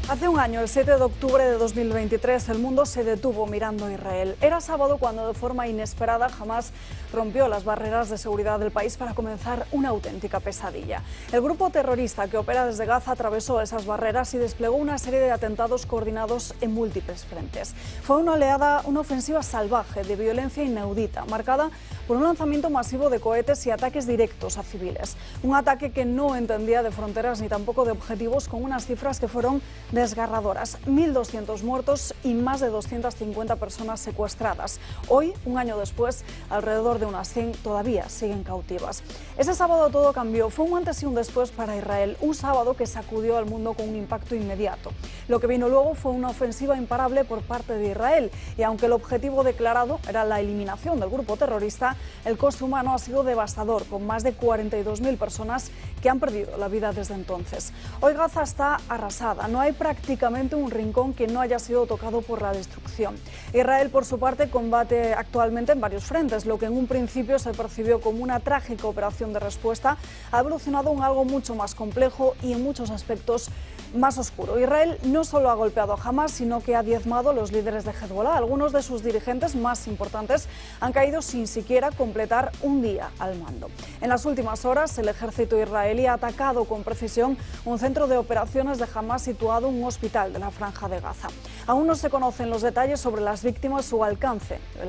Hace un año, el 7 de octubre de 2023, el mundo se detuvo mirando a Israel. Era sábado cuando de forma inesperada Hamás rompió las barreras de seguridad del país para comenzar una auténtica pesadilla. El grupo terrorista que opera desde Gaza atravesó esas barreras y desplegó una serie de atentados coordinados en múltiples frentes. Fue una ofensiva salvaje de violencia inaudita, marcada por un lanzamiento masivo de cohetes y ataques directos a civiles. Un ataque que no entendía de fronteras ni tampoco de objetivos, con unas cifras que fueron desgarradoras: 1.200 muertos y más de 250 personas secuestradas. Hoy, un año después, alrededor de unas 100 todavía siguen cautivas. Ese sábado todo cambió. Fue un antes y un después para Israel. Un sábado que sacudió al mundo con un impacto inmediato. Lo que vino luego fue una ofensiva imparable por parte de Israel. Y aunque el objetivo declarado era la eliminación del grupo terrorista, el coste humano ha sido devastador, con más de 42.000 personas que han perdido la vida desde entonces. Hoy Gaza está arrasada. No hay prácticamente un rincón que no haya sido tocado por la destrucción. Israel, por su parte, combate actualmente en varios frentes. Lo que en un principio se percibió como una trágica operación de respuesta ha evolucionado en algo mucho más complejo y en muchos aspectos más oscuro. Israel no solo ha golpeado a Hamás, sino que ha diezmado a los líderes de Hezbollah. Algunos de sus dirigentes más importantes han caído sin siquiera completar un día al mando. En las últimas horas, el ejército israelí ha atacado con precisión un centro de operaciones de Hamás situado en un hospital de la Franja de Gaza. Aún no se conocen los detalles sobre las víctimas o el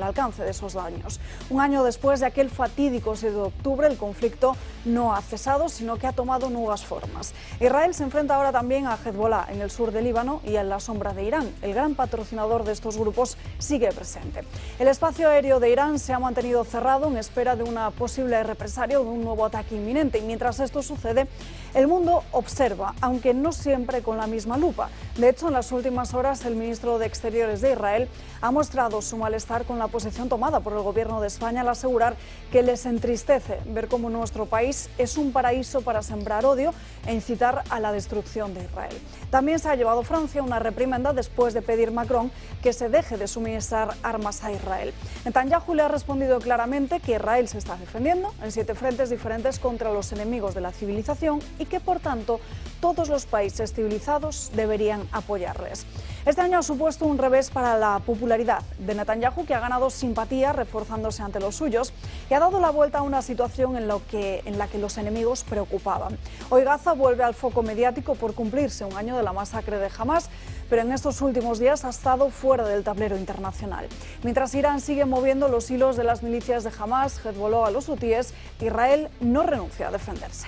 alcance de esos daños. Un año después de aquel fatídico 7 de octubre, el conflicto no ha cesado, sino que ha tomado nuevas formas. Israel se enfrenta ahora también a Hezbollah en el sur de Líbano y en la sombra de Irán. El gran patrocinador de estos grupos sigue presente. El espacio aéreo de Irán se ha mantenido cerrado en espera de una posible represalia o de un nuevo ataque inminente. Y mientras esto sucede, el mundo observa, aunque no siempre con la misma lupa. De hecho, en las últimas horas, el ministro de Exteriores de Israel ha mostrado su malestar con la posición tomada por el gobierno de España al asegurar que les entristece ver cómo nuestro país es un paraíso para sembrar odio e incitar a la destrucción de Israel. También se ha llevado Francia una reprimenda después de pedir Macron que se deje de suministrar armas a Israel. Netanyahu le ha respondido claramente que Israel se está defendiendo en 7 frentes diferentes contra los enemigos de la civilización y que, por tanto, todos los países civilizados deberían apoyarles. Este año ha supuesto un revés para la popularidad de Netanyahu, que ha ganado simpatía reforzándose ante los suyos y ha dado la vuelta a una situación en la que los enemigos preocupaban. Hoy Gaza vuelve al foco mediático por cumplirse un año de la masacre de Hamás, pero en estos últimos días ha estado fuera del tablero internacional. Mientras Irán sigue moviendo los hilos de las milicias de Hamás, Hezbollah a los hutíes, Israel no renuncia a defenderse.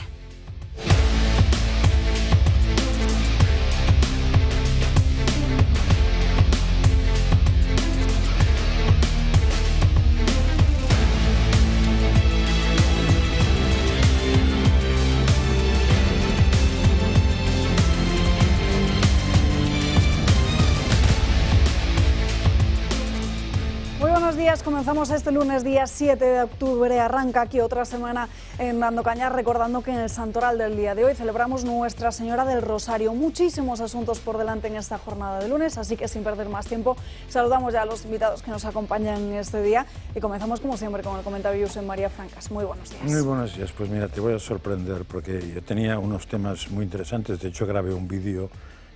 Comenzamos este lunes, día 7 de octubre. Arranca aquí otra semana en Dando Caña, recordando que en el santoral del día de hoy celebramos Nuestra Señora del Rosario. Muchísimos asuntos por delante en esta jornada de lunes, así que sin perder más tiempo, saludamos ya a los invitados que nos acompañan en este día y comenzamos como siempre con el comentario de José María Francas. Muy buenos días. Muy buenos días. Pues mira, te voy a sorprender porque yo tenía unos temas muy interesantes. De hecho, grabé un vídeo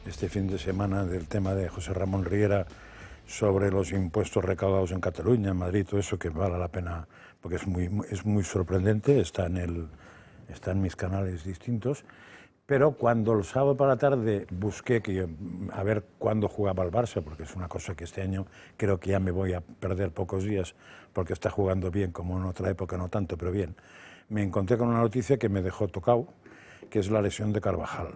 este fin de semana del tema de José Ramón Riera sobre los impuestos recaudados en Cataluña, en Madrid, todo eso, que vale la pena, porque es muy sorprendente, está en mis canales distintos. Pero cuando el sábado por la tarde busqué a ver cuándo jugaba el Barça, porque es una cosa que este año creo que ya me voy a perder pocos días, porque está jugando bien, como en otra época no tanto, pero bien, me encontré con una noticia que me dejó tocado, que es la lesión de Carvajal.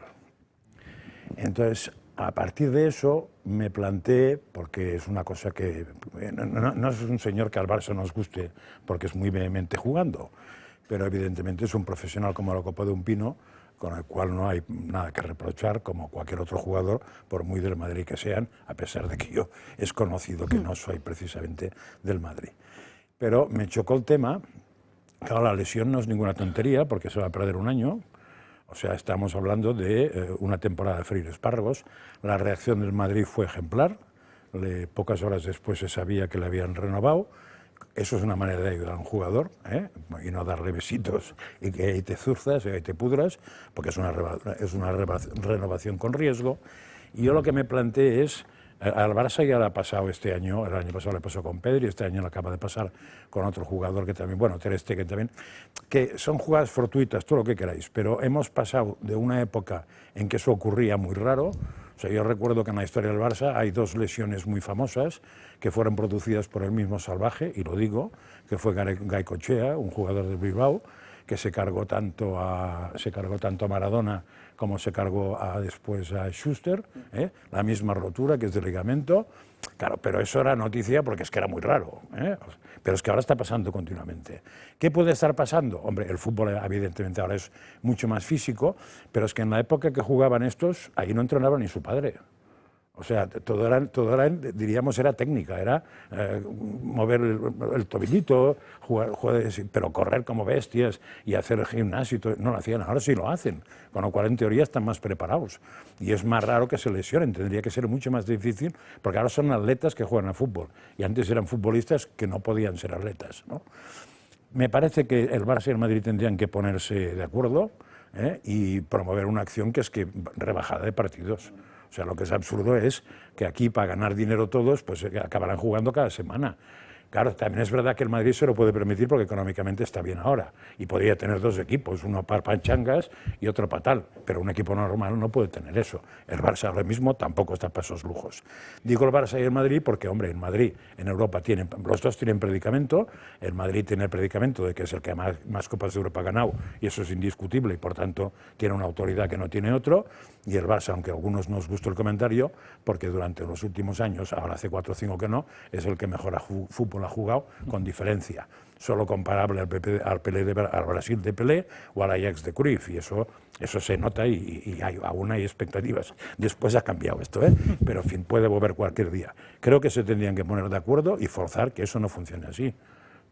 Entonces, a partir de eso me planteé, porque es una cosa que no es un señor que al Barça nos guste porque es muy vehemente jugando, pero evidentemente es un profesional como la copa de un pino, con el cual no hay nada que reprochar, como cualquier otro jugador, por muy del Madrid que sean, a pesar de que yo es conocido que no soy precisamente del Madrid. Pero me chocó el tema. Claro, la lesión no es ninguna tontería porque se va a perder un año. O sea, estamos hablando de una temporada de freír espárragos. La reacción del Madrid fue ejemplar. Pocas horas después se sabía que le habían renovado. Eso es una manera de ayudar a un jugador, y no darle besitos y que ahí te zurzas y ahí te pudras, porque es una renovación con riesgo. Y yo lo que me planteé es, al Barça ya le ha pasado este año, el año pasado le pasó con Pedri, este año le acaba de pasar con otro jugador que también, bueno, Ter Stegen también, que son jugadas fortuitas, todo lo que queráis, pero hemos pasado de una época en que eso ocurría muy raro. O sea, yo recuerdo que en la historia del Barça hay dos lesiones muy famosas que fueron producidas por el mismo salvaje, y lo digo, que fue Gaicoechea, un jugador de Bilbao, que se cargó tanto a Maradona como se cargó después a Schuster, la misma rotura que es de ligamento. Claro, pero eso era noticia porque es que era muy raro, pero es que ahora está pasando continuamente. ¿Qué puede estar pasando? Hombre, el fútbol evidentemente ahora es mucho más físico, pero es que en la época que jugaban estos, ahí no entrenaba ni su padre. O sea, todo era, diríamos, era técnica, era mover el tobillito, jugar, pero correr como bestias y hacer el gimnasio, no lo hacían, ahora sí lo hacen, con lo cual en teoría están más preparados. Y es más raro que se lesionen, tendría que ser mucho más difícil, porque ahora son atletas que juegan a fútbol, y antes eran futbolistas que no podían ser atletas, ¿no? Me parece que el Barça y el Madrid tendrían que ponerse de acuerdo y promover una acción que es que rebajada de partidos. O sea, lo que es absurdo es que aquí, para ganar dinero todos, pues acabarán jugando cada semana. Claro, también es verdad que el Madrid se lo puede permitir porque económicamente está bien ahora y podría tener dos equipos, uno para panchangas y otro para tal, pero un equipo normal no puede tener eso. El Barça ahora mismo tampoco está para esos lujos. Digo el Barça y el Madrid porque, hombre, el Madrid en Europa los dos tienen predicamento, el Madrid tiene el predicamento de que es el que más Copas de Europa ha ganado y eso es indiscutible y por tanto tiene una autoridad que no tiene otro, y el Barça, aunque a algunos nos gustó el comentario, porque durante los últimos años, ahora hace 4 o 5 que no, es el que mejor fútbol ha jugado con diferencia, solo comparable al Brasil de Pelé o al Ajax de Cruyff, y eso se nota y aún hay expectativas. Después ha cambiado esto, pero en fin, puede volver cualquier día. Creo que se tendrían que poner de acuerdo y forzar que eso no funcione así,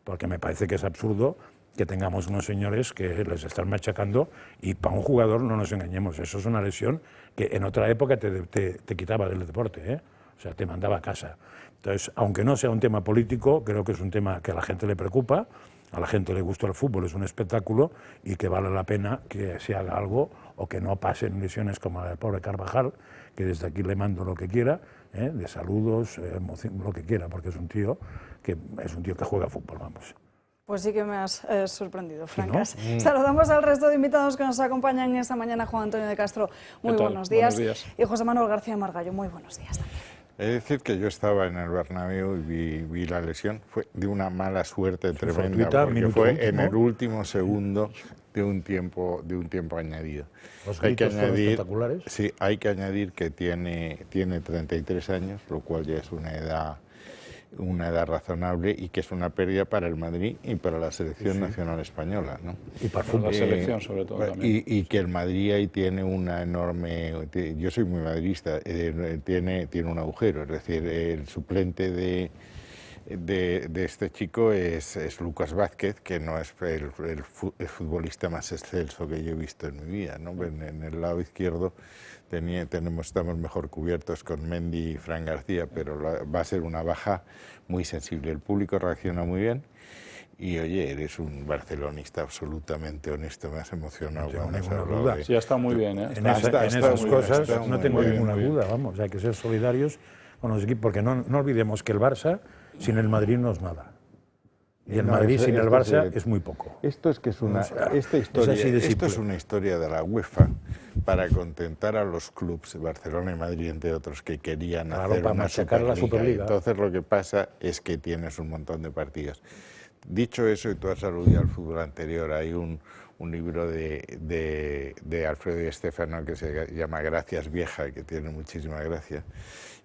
porque me parece que es absurdo que tengamos unos señores que les están machacando y para un jugador, no nos engañemos, eso es una lesión que en otra época te quitaba del deporte, o sea, te mandaba a casa. Entonces, aunque no sea un tema político, creo que es un tema que a la gente le preocupa, a la gente le gusta el fútbol, es un espectáculo y que vale la pena que se haga algo o que no pasen lesiones como la del pobre Carvajal, que desde aquí le mando lo que quiera, de saludos, lo que quiera, porque es un tío que juega fútbol, vamos. Pues sí que me has sorprendido, Francas. ¿Sí, no? Saludamos al resto de invitados que nos acompañan esta mañana. Juan Antonio de Castro, muy buenos días. Y José Manuel García Margallo, muy buenos días también. Es decir, que yo estaba en el Bernabéu y vi la lesión. Fue de una mala suerte tremenda, porque fue en el último segundo de un tiempo añadido. Los gritos fueron espectaculares. Sí, hay que añadir que tiene 33 años, lo cual ya es una edad razonable y que es una pérdida para el Madrid y para la selección nacional española, ¿no? Y para la selección sobre todo también. Y que el Madrid ahí tiene una enorme... Yo soy muy madridista, tiene un agujero, es decir, el suplente de este chico es Lucas Vázquez, que no es el futbolista más excelso que yo he visto en mi vida, ¿no? En el lado izquierdo estamos mejor cubiertos con Mendy y Fran García, pero va a ser una baja muy sensible. El público reacciona muy bien y, oye, eres un barcelonista absolutamente honesto, me has emocionado. No tengo ninguna duda. Sí, está muy bien. En esas cosas no tengo ninguna duda, vamos, hay que ser solidarios con los equipos, porque no olvidemos que el Barça sin el Madrid no es nada. Y el Madrid sin el Barça es muy poco. Esto es que es esto es una historia de la UEFA para contentar a los clubes, Barcelona y Madrid, entre otros, que querían hacer para una machacar la Superliga. Entonces lo que pasa es que tienes un montón de partidos. Dicho eso, y tú has aludido al fútbol anterior, hay un libro de Alfredo Di Stéfano que se llama Gracias Vieja, que tiene muchísima gracia,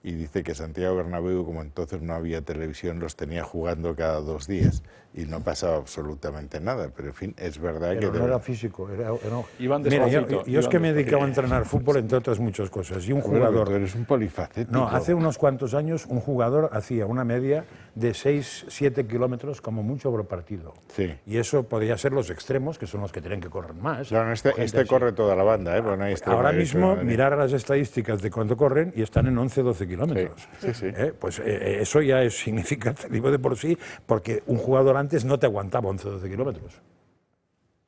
y dice que Santiago Bernabéu, como entonces no había televisión, los tenía jugando cada 2 días y no pasaba absolutamente nada, pero en fin, es verdad que... no era físico, Iban Mira, yo es que me he dedicado a entrenar fútbol, entre otras muchas cosas, y un jugador... Tú eres un polifacético. No, hace unos cuantos años un jugador hacía una media de 6-7 kilómetros como mucho por partido. Sí. Y eso podría ser los extremos, que son los que tienen que correr más. Claro, este corre toda la banda, ¿eh? No hay ahora mismo, mirar las estadísticas de cuánto corren y están en 11-12 kilómetros. Sí. Pues eso ya es significativo de por sí, porque un jugador antes no te aguantaba 11-12 kilómetros.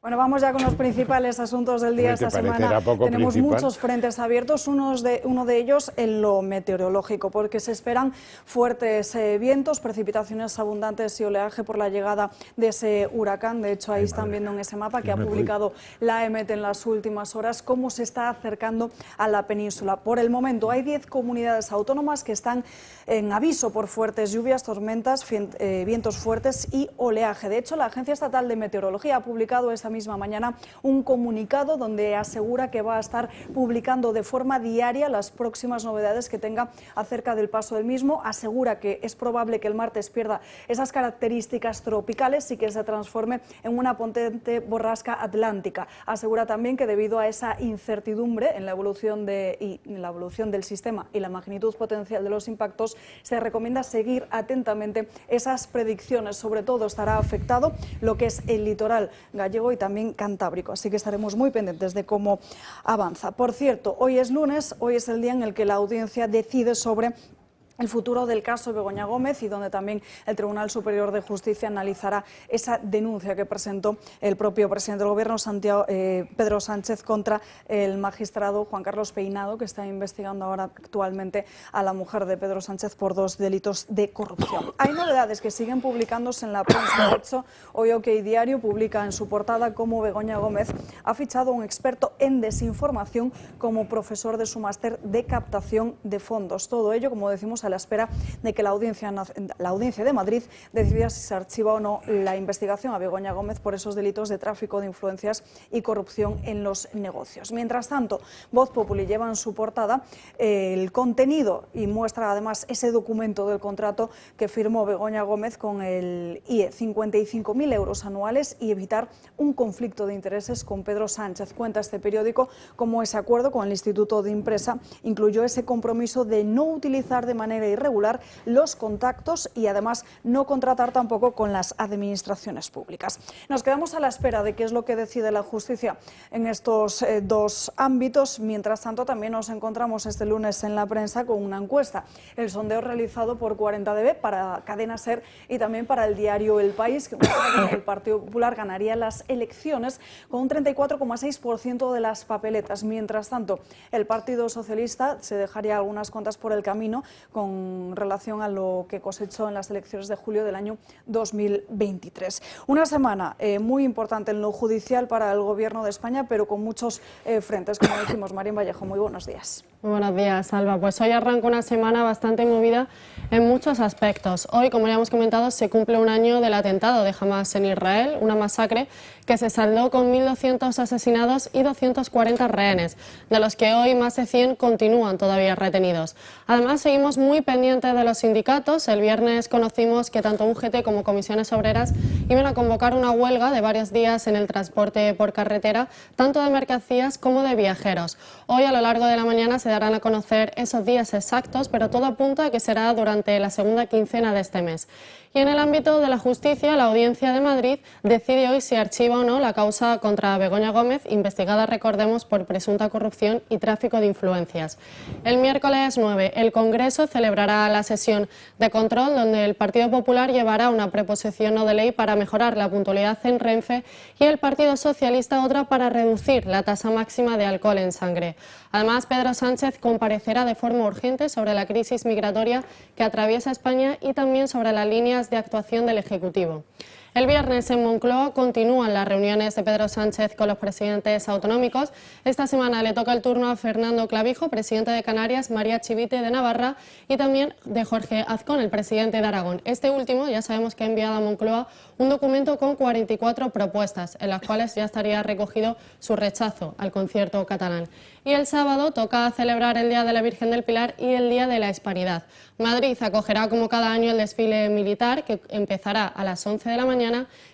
Bueno, vamos ya con los principales asuntos del día esta semana. Tenemos muchos frentes abiertos, uno de ellos en lo meteorológico, porque se esperan fuertes vientos, precipitaciones abundantes y oleaje por la llegada de ese huracán. De hecho, ahí están viendo en ese mapa que ha publicado la EMET en las últimas horas cómo se está acercando a la península. Por el momento hay 10 comunidades autónomas que están en aviso por fuertes lluvias, tormentas, vientos fuertes y oleaje. De hecho, la Agencia Estatal de Meteorología ha publicado esta misma mañana un comunicado donde asegura que va a estar publicando de forma diaria las próximas novedades que tenga acerca del paso del mismo. Asegura que es probable que el martes pierda esas características tropicales y que se transforme en una potente borrasca atlántica. Asegura también que debido a esa incertidumbre en la evolución del sistema y la magnitud potencial de los impactos, se recomienda seguir atentamente esas predicciones. Sobre todo estará afectado lo que es el litoral gallego y también cantábrico, así que estaremos muy pendientes de cómo avanza. Por cierto, hoy es lunes, hoy es el día en el que la audiencia decide sobre el futuro del caso Begoña Gómez y donde también el Tribunal Superior de Justicia analizará esa denuncia que presentó el propio presidente del Gobierno, Pedro Sánchez, contra el magistrado Juan Carlos Peinado, que está investigando ahora actualmente a la mujer de Pedro Sánchez por 2 delitos de corrupción. Hay novedades que siguen publicándose en la prensa. De hecho, hoy OK Diario publica en su portada cómo Begoña Gómez ha fichado a un experto en desinformación como profesor de su máster de captación de fondos. Todo ello, como decimos, a la espera de que la Audiencia de Madrid decida si se archiva o no la investigación a Begoña Gómez por esos delitos de tráfico de influencias y corrupción en los negocios. Mientras tanto, Voz Populi lleva en su portada el contenido y muestra además ese documento del contrato que firmó Begoña Gómez con el IE, 55.000 euros anuales y evitar un conflicto de intereses con Pedro Sánchez. Cuenta este periódico cómo ese acuerdo con el Instituto de Empresa incluyó ese compromiso de no utilizar de manera irregular los contactos y además no contratar tampoco con las administraciones públicas. Nos quedamos a la espera de qué es lo que decide la justicia en estos dos ámbitos. Mientras tanto, también nos encontramos este lunes en la prensa con una encuesta, el sondeo realizado por 40DB para Cadena SER y también para el diario El País, que muestra que el Partido Popular ganaría las elecciones con un 34,6% de las papeletas. Mientras tanto, el Partido Socialista se dejaría algunas cuentas por el camino con relación a lo que cosechó en las elecciones de julio del año 2023. Una semana muy importante en lo judicial para el Gobierno de España, pero con muchos frentes, como decimos. Marín Vallejo, muy buenos días. Muy buenos días, Alba. Pues hoy arranca una semana bastante movida en muchos aspectos. Hoy, como ya hemos comentado, se cumple un año del atentado de Hamás en Israel, una masacre que se saldó con 1.200 asesinados y 240 rehenes, de los que hoy más de 100 continúan todavía retenidos. Además, seguimos muy pendientes de los sindicatos. El viernes conocimos que tanto UGT como Comisiones Obreras iban a convocar una huelga de varios días en el transporte por carretera, tanto de mercancías como de viajeros. Hoy, a lo largo de la mañana, se darán a conocer esos días exactos, pero todo apunta a que será durante la segunda quincena de este mes. Y en el ámbito de la justicia, la Audiencia de Madrid decide hoy si archiva o no la causa contra Begoña Gómez, investigada, recordemos, por presunta corrupción y tráfico de influencias. El miércoles 9, el Congreso celebrará la sesión de control, donde el Partido Popular llevará una proposición no de ley para mejorar la puntualidad en Renfe y el Partido Socialista otra para reducir la tasa máxima de alcohol en sangre. Además, Pedro Sánchez comparecerá de forma urgente sobre la crisis migratoria que atraviesa España y también sobre las líneas de actuación del Ejecutivo. El viernes en Moncloa continúan las reuniones de Pedro Sánchez con los presidentes autonómicos. Esta semana le toca el turno a Fernando Clavijo, presidente de Canarias, María Chivite de Navarra y también de Jorge Azcón, el presidente de Aragón. Este último ya sabemos que ha enviado a Moncloa un documento con 44 propuestas, en las cuales ya estaría recogido su rechazo al concierto catalán. Y el sábado toca celebrar el Día de la Virgen del Pilar y el Día de la Hispanidad. Madrid acogerá como cada año el desfile militar, que empezará a las 11 de la mañana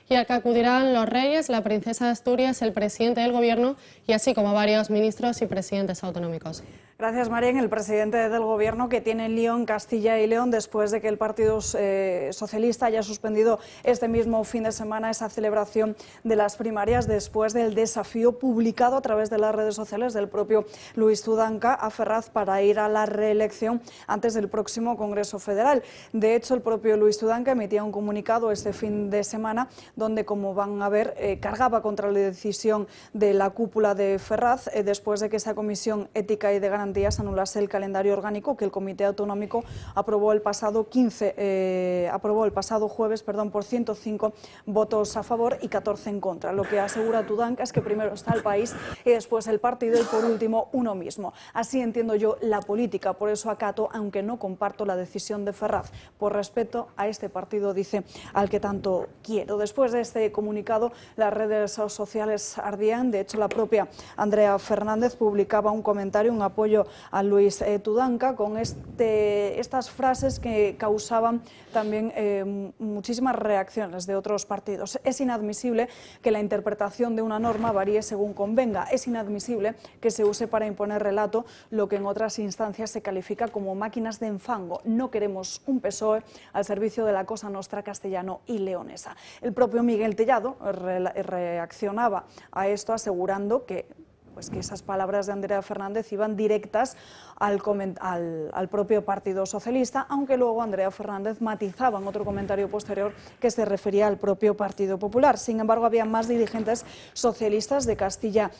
y al que acudirán los reyes, la princesa de Asturias, el presidente del Gobierno y así como varios ministros y presidentes autonómicos. Gracias, Marín. El presidente del Gobierno que tiene lío en Castilla y León después de que el Partido Socialista haya suspendido este mismo fin de semana esa celebración de las primarias después del desafío publicado a través de las redes sociales del propio Luis Tudanca a Ferraz para ir a la reelección antes del próximo Congreso Federal. De hecho, el propio Luis Tudanca emitía un comunicado este fin de semana donde, como van a ver, cargaba contra la decisión de la cúpula de Ferraz después de que esa Comisión Ética y de Garantía anulase el calendario orgánico que el Comité Autonómico aprobó el pasado jueves por 105 votos a favor y 14 en contra. Lo que asegura Tudanca es que primero está el país y después el partido y por último uno mismo. Así entiendo yo la política, por eso acato, aunque no comparto la decisión de Ferraz, por respeto a este partido, dice, al que tanto quiero. Después de este comunicado, las redes sociales ardían. De hecho, la propia Andrea Fernández publicaba un comentario, un apoyo a Luis Tudanca con estas frases que causaban también muchísimas reacciones de otros partidos. Es inadmisible que la interpretación de una norma varíe según convenga. Es inadmisible que se use para imponer relato lo que en otras instancias se califica como máquinas de enfango. No queremos un PSOE al servicio de la Cosa Nostra castellano y leonesa. El propio Miguel Tellado reaccionaba a esto asegurando que esas palabras de Andrea Fernández iban directas al propio Partido Socialista, aunque luego Andrea Fernández matizaba en otro comentario posterior que se refería al propio Partido Popular. Sin embargo, había más dirigentes socialistas de Castilla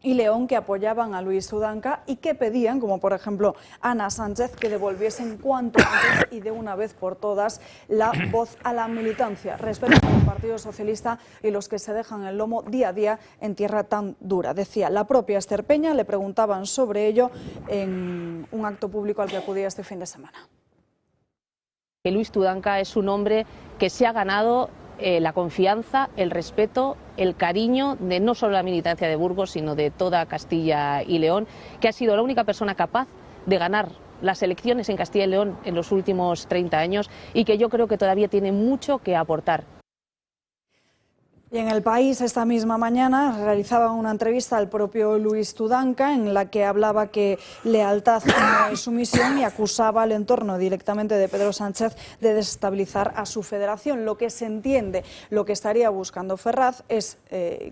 y León que apoyaban a Luis Tudanca y que pedían, como por ejemplo Ana Sánchez, que devolviesen cuanto antes y de una vez por todas la voz a la militancia. Respeto al Partido Socialista y los que se dejan el lomo día a día en tierra tan dura. Decía la propia Esther Peña, le preguntaban sobre ello en un acto público al que acudía este fin de semana. Luis Tudanca es un hombre que se ha ganado la confianza, el respeto, el cariño de no solo la militancia de Burgos, sino de toda Castilla y León, que ha sido la única persona capaz de ganar las elecciones en Castilla y León en los últimos 30 años y que yo creo que todavía tiene mucho que aportar. Y en El País esta misma mañana realizaba una entrevista al propio Luis Tudanca en la que hablaba que lealtad no es sumisión y acusaba al entorno directamente de Pedro Sánchez de desestabilizar a su federación. Lo que se entiende, lo que estaría buscando Ferraz es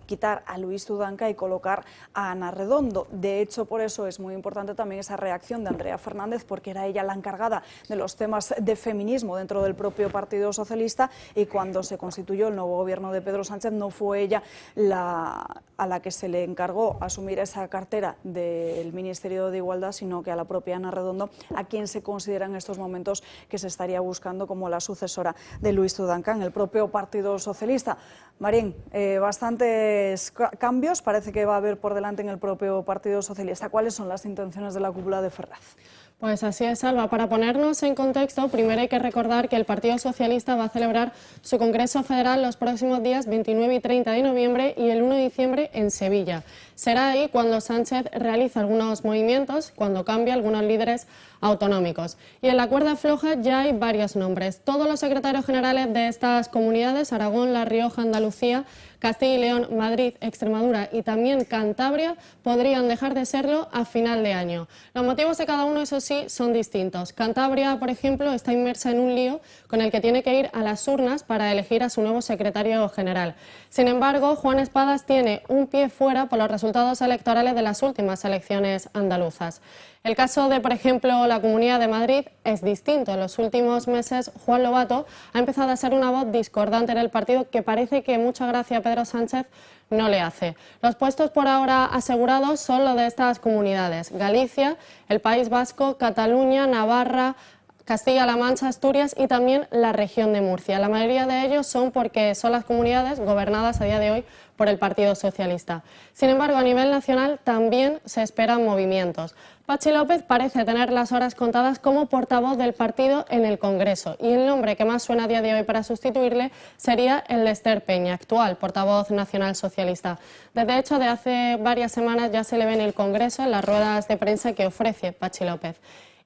quitar a Luis Tudanca y colocar a Ana Redondo. De hecho, por eso es muy importante también esa reacción de Andrea Fernández, porque era ella la encargada de los temas de feminismo dentro del propio Partido Socialista, y cuando se constituyó el nuevo gobierno de Pedro Sánchez no fue ella a la que se le encargó asumir esa cartera del Ministerio de Igualdad, sino que a la propia Ana Redondo, a quien se considera en estos momentos que se estaría buscando como la sucesora de Luis Tudanca en el propio Partido Socialista. Marín, bastantes cambios parece que va a haber por delante en el propio Partido Socialista. ¿Cuáles son las intenciones de la cúpula de Ferraz? Pues así es, Alba. Para ponernos en contexto, primero hay que recordar que el Partido Socialista va a celebrar su Congreso Federal los próximos días 29 y 30 de noviembre y el 1 de diciembre en Sevilla. Será ahí cuando Sánchez realiza algunos movimientos, cuando cambia algunos líderes autonómicos. Y en la cuerda floja ya hay varios nombres. Todos los secretarios generales de estas comunidades, Aragón, La Rioja, Andalucía, Castilla y León, Madrid, Extremadura y también Cantabria, podrían dejar de serlo a final de año. Los motivos de cada uno, eso sí, son distintos. Cantabria, por ejemplo, está inmersa en un lío con el que tiene que ir a las urnas para elegir a su nuevo secretario general. Sin embargo, Juan Espadas tiene un pie fuera por los resultados electorales de las últimas elecciones andaluzas. El caso de, por ejemplo, la Comunidad de Madrid es distinto. En los últimos meses, Juan Lobato ha empezado a ser una voz discordante en el partido que parece que mucha gracia a Pedro Sánchez no le hace. Los puestos por ahora asegurados son los de estas comunidades: Galicia, el País Vasco, Cataluña, Navarra, Castilla-La Mancha, Asturias y también la región de Murcia. La mayoría de ellos son porque son las comunidades gobernadas a día de hoy por el Partido Socialista. Sin embargo, a nivel nacional también se esperan movimientos. Patxi López parece tener las horas contadas como portavoz del partido en el Congreso y el nombre que más suena a día de hoy para sustituirle sería el de Esther Peña, actual portavoz nacional socialista. De hecho, de hace varias semanas ya se le ve en el Congreso en las ruedas de prensa que ofrece Patxi López.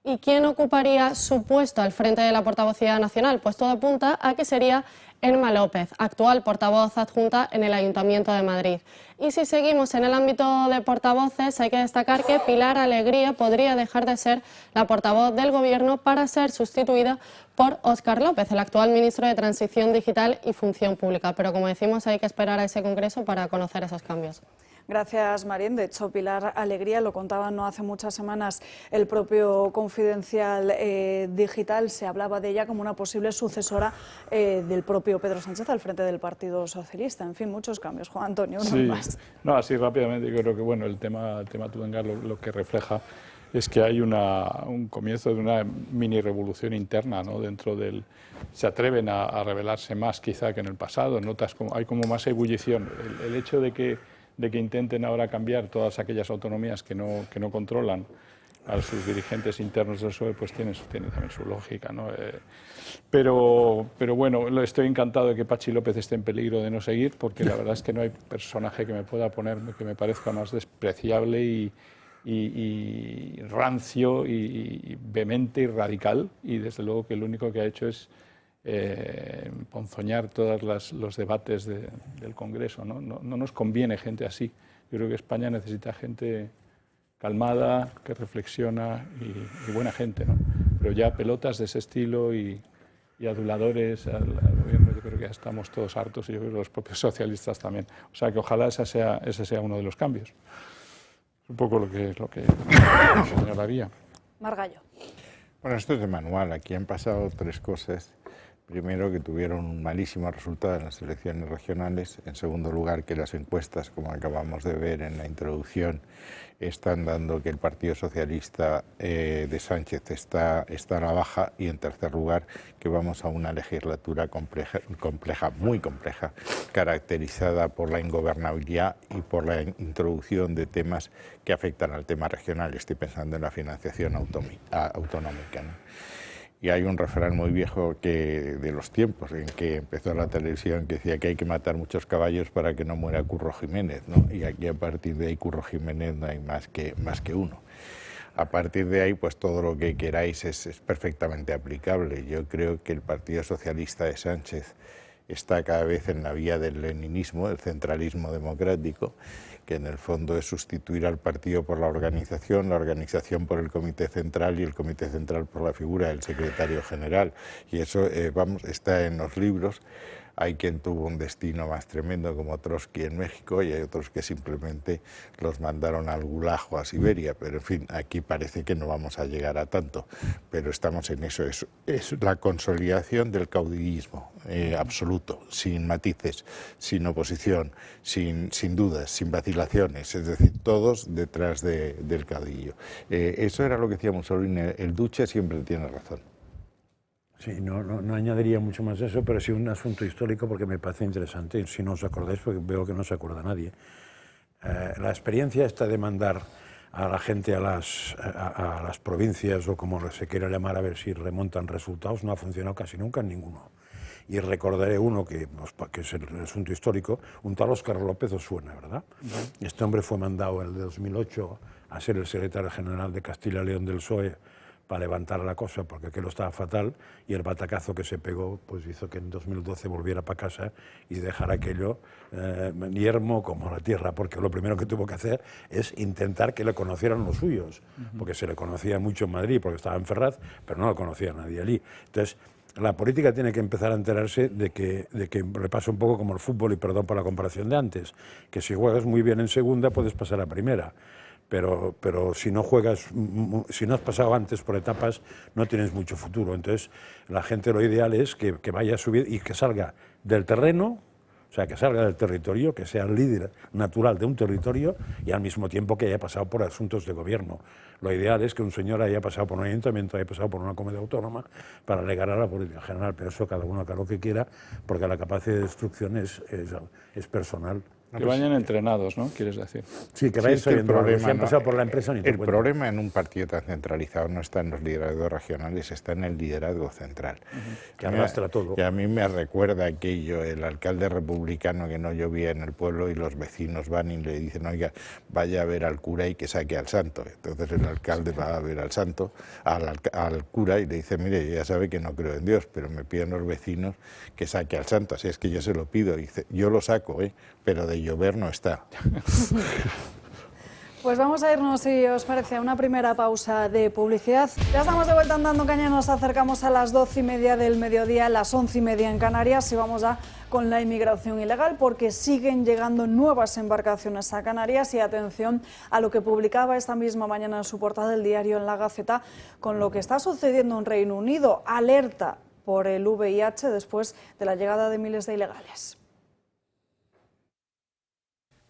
¿Y quién ocuparía su puesto al frente de la portavocía nacional? Pues todo apunta a que sería Elma López, actual portavoz adjunta en el Ayuntamiento de Madrid. Y si seguimos en el ámbito de portavoces, hay que destacar que Pilar Alegría podría dejar de ser la portavoz del Gobierno para ser sustituida por Óscar López, el actual ministro de Transición Digital y Función Pública. Pero como decimos, hay que esperar a ese congreso para conocer esos cambios. Gracias, Marín. De hecho, Pilar Alegría, lo contaba no hace muchas semanas el propio Confidencial Digital, se hablaba de ella como una posible sucesora del propio Pedro Sánchez al frente del Partido Socialista. En fin, muchos cambios. Juan Antonio, uno más. No, así rápidamente, yo creo que bueno, el tema Tudengar lo que refleja es que hay un comienzo de una mini revolución interna, ¿no? Dentro del... Se atreven a rebelarse más quizá que en el pasado, notas como, hay como más ebullición. El hecho de que intenten ahora cambiar todas aquellas autonomías que no controlan a sus dirigentes internos del PSOE, pues tiene también su lógica, ¿no? Pero bueno, estoy encantado de que Patxi López esté en peligro de no seguir, porque la verdad es que no hay personaje que me pueda poner que me parezca más despreciable y rancio y vehemente y radical, y desde luego que el único que ha hecho es ponzoñar todos los debates del Congreso, ¿no? No nos conviene gente así. Yo creo que España necesita gente calmada, que reflexiona y buena gente, ¿no? Pero ya pelotas de ese estilo y aduladores al gobierno, yo creo que ya estamos todos hartos, y yo creo que los propios socialistas también. O sea que ojalá ese sea uno de los cambios. Es un poco lo que señalaría. Margallo. Bueno, esto es de manual. Aquí han pasado tres cosas. Primero, que tuvieron un malísimo resultado en las elecciones regionales. En segundo lugar, que las encuestas, como acabamos de ver en la introducción, están dando que el Partido Socialista de Sánchez está a la baja. Y en tercer lugar, que vamos a una legislatura compleja, muy compleja, caracterizada por la ingobernabilidad y por la introducción de temas que afectan al tema regional. Estoy pensando en la financiación autonómica, ¿no? Y hay un refrán muy viejo de los tiempos en que empezó la televisión, que decía que hay que matar muchos caballos para que no muera Curro Jiménez, ¿no? Y aquí, a partir de ahí, Curro Jiménez no hay más que uno. A partir de ahí, pues todo lo que queráis es perfectamente aplicable. Yo creo que el Partido Socialista de Sánchez está cada vez en la vía del leninismo, del centralismo democrático, que en el fondo es sustituir al partido por la organización por el Comité Central y el Comité Central por la figura del secretario general. Y eso está en los libros. Hay quien tuvo un destino más tremendo, como Trotsky en México, y hay otros que simplemente los mandaron al Gulag o a Siberia. Pero en fin, aquí parece que no vamos a llegar a tanto, pero estamos en eso. Es la consolidación del caudillismo absoluto, sin matices, sin oposición, sin dudas, sin vacilaciones, es decir, todos detrás del caudillo. Eso era lo que decía Mussolini: el duce siempre tiene razón. Sí, no añadiría mucho más de eso, pero sí un asunto histórico, porque me parece interesante, si no os acordáis, porque veo que no se acuerda nadie. La experiencia esta de mandar a la gente a las provincias, o como se quiera llamar, a ver si remontan resultados, no ha funcionado casi nunca en ninguno. Y recordaré uno que es el asunto histórico, un tal Óscar López os suena, ¿verdad? Este hombre fue mandado en el 2008 a ser el secretario general de Castilla y León del PSOE, para levantar la cosa, porque aquello estaba fatal, y el batacazo que se pegó pues hizo que en 2012 volviera para casa y dejara aquello yermo como la tierra, porque lo primero que tuvo que hacer es intentar que le conocieran los suyos, porque se le conocía mucho en Madrid, porque estaba en Ferraz, pero no lo conocía nadie allí. Entonces, la política tiene que empezar a enterarse de que le pasa un poco como el fútbol, y perdón por la comparación de antes, que si juegas muy bien en segunda puedes pasar a primera. Pero si no juegas, si no has pasado antes por etapas, no tienes mucho futuro. Entonces, la gente, lo ideal es que vaya a subir y que salga del terreno, o sea, que salga del territorio, que sea el líder natural de un territorio, y al mismo tiempo que haya pasado por asuntos de gobierno. Lo ideal es que un señor haya pasado por un ayuntamiento, haya pasado por una comunidad autónoma, para llegar a la política general. Pero eso cada uno haga lo que quiera, porque la capacidad de destrucción es personal. Que vayan entrenados, ¿no? ¿Quieres decir? Sí, que vayan sabiendo algo. Si han pasado por la empresa ni El problema en un partido tan centralizado no está en los liderazgos regionales, está en el liderazgo central. Que arrastra todo. Y a mí me recuerda aquello, el alcalde republicano que no llovía en el pueblo y los vecinos van y le dicen, oiga, vaya a ver al cura y que saque al santo. Entonces el alcalde va a ver al santo, al cura, y le dice, mire, ya sabe que no creo en Dios, pero me piden los vecinos que saque al santo, así es que yo se lo pido. Y dice, yo lo saco, pero de llover no está. Pues vamos a irnos, si os parece, a una primera pausa de publicidad. Ya estamos de vuelta en Dando Caña, nos acercamos a las 12:30 del mediodía, las 11:30 en Canarias, y vamos ya con la inmigración ilegal, porque siguen llegando nuevas embarcaciones a Canarias. Y atención a lo que publicaba esta misma mañana en su portada del diario En la Gaceta, con lo que está sucediendo en Reino Unido. Alerta por el VIH después de la llegada de miles de ilegales.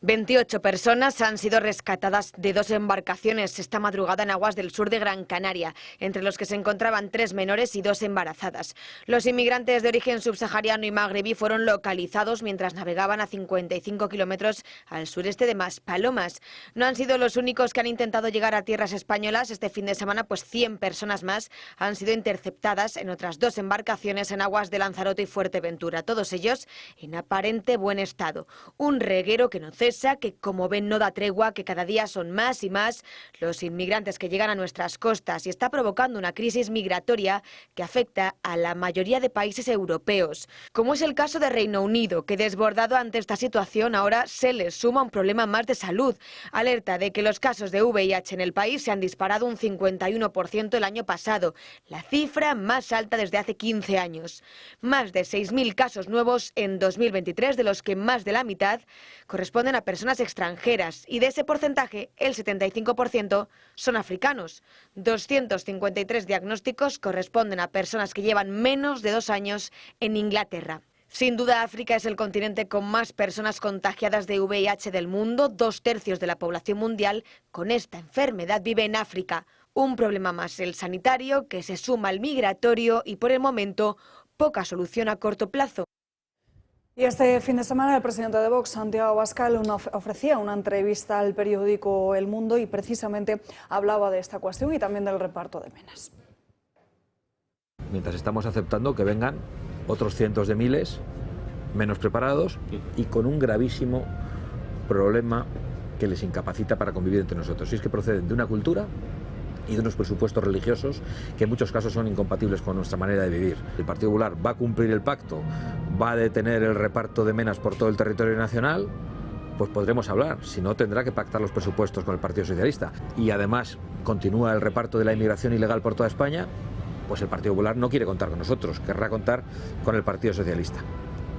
28 personas han sido rescatadas de 2 embarcaciones esta madrugada en aguas del sur de Gran Canaria, entre los que se encontraban 3 menores y 2 embarazadas. Los inmigrantes de origen subsahariano y magrebí fueron localizados mientras navegaban a 55 kilómetros al sureste de Maspalomas. No han sido los únicos que han intentado llegar a tierras españolas este fin de semana, pues 100 personas más han sido interceptadas en otras 2 embarcaciones en aguas de Lanzarote y Fuerteventura, todos ellos en aparente buen estado. Un reguero que no cesa, que como ven no da tregua, que cada día son más y más los inmigrantes que llegan a nuestras costas, y está provocando una crisis migratoria que afecta a la mayoría de países europeos, como es el caso de Reino Unido, que desbordado ante esta situación ahora se les suma un problema más de salud. Alerta de que los casos de VIH en el país se han disparado un 51% el año pasado, la cifra más alta desde hace 15 años. Más de 6.000 casos nuevos en 2023, de los que más de la mitad corresponden a personas extranjeras, y de ese porcentaje el 75% son africanos. 253 diagnósticos corresponden a personas que llevan menos de 2 años en Inglaterra. Sin duda, África es el continente con más personas contagiadas de VIH del mundo. 2/3 de la población mundial con esta enfermedad vive en África. Un problema más, el sanitario, que se suma al migratorio, y por el momento poca solución a corto plazo. Y este fin de semana el presidente de Vox, Santiago Abascal, ofrecía una entrevista al periódico El Mundo, y precisamente hablaba de esta cuestión y también del reparto de menas. Mientras estamos aceptando que vengan otros cientos de miles menos preparados y con un gravísimo problema que les incapacita para convivir entre nosotros. Y es que proceden de una cultura y de unos presupuestos religiosos que en muchos casos son incompatibles con nuestra manera de vivir. El Partido Popular va a cumplir el pacto, va a detener el reparto de menas por todo el territorio nacional, pues podremos hablar. Si no, tendrá que pactar los presupuestos con el Partido Socialista. Y además continúa el reparto de la inmigración ilegal por toda España, pues el Partido Popular no quiere contar con nosotros, querrá contar con el Partido Socialista.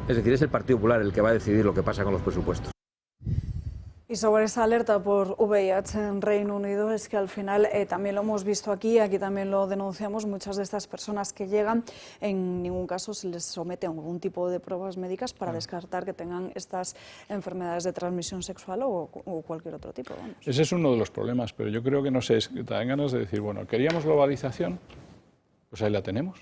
Es decir, es el Partido Popular el que va a decidir lo que pasa con los presupuestos. Y sobre esa alerta por VIH en Reino Unido, es que al final también lo hemos visto aquí también lo denunciamos, muchas de estas personas que llegan, en ningún caso se les somete a algún tipo de pruebas médicas para descartar que tengan estas enfermedades de transmisión sexual o cualquier otro tipo. Vamos. Ese es uno de los problemas, pero yo creo que no sé, te dan ganas de decir, bueno, ¿queríamos globalización? Pues ahí la tenemos.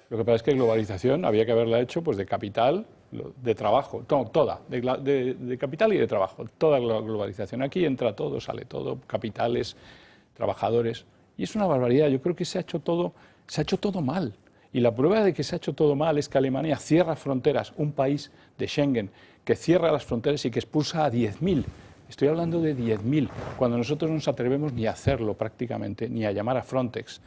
Lo que pasa es que globalización había que haberla hecho pues de capital, de trabajo, toda, de capital y de trabajo, toda la globalización. Aquí entra todo, sale todo, capitales, trabajadores, y es una barbaridad. Yo creo que se ha hecho todo mal. Y la prueba de que se ha hecho todo mal es que Alemania cierra fronteras, un país de Schengen que cierra las fronteras y que expulsa a 10.000. Estoy hablando de 10.000, cuando nosotros no nos atrevemos ni a hacerlo prácticamente, ni a llamar a Frontex.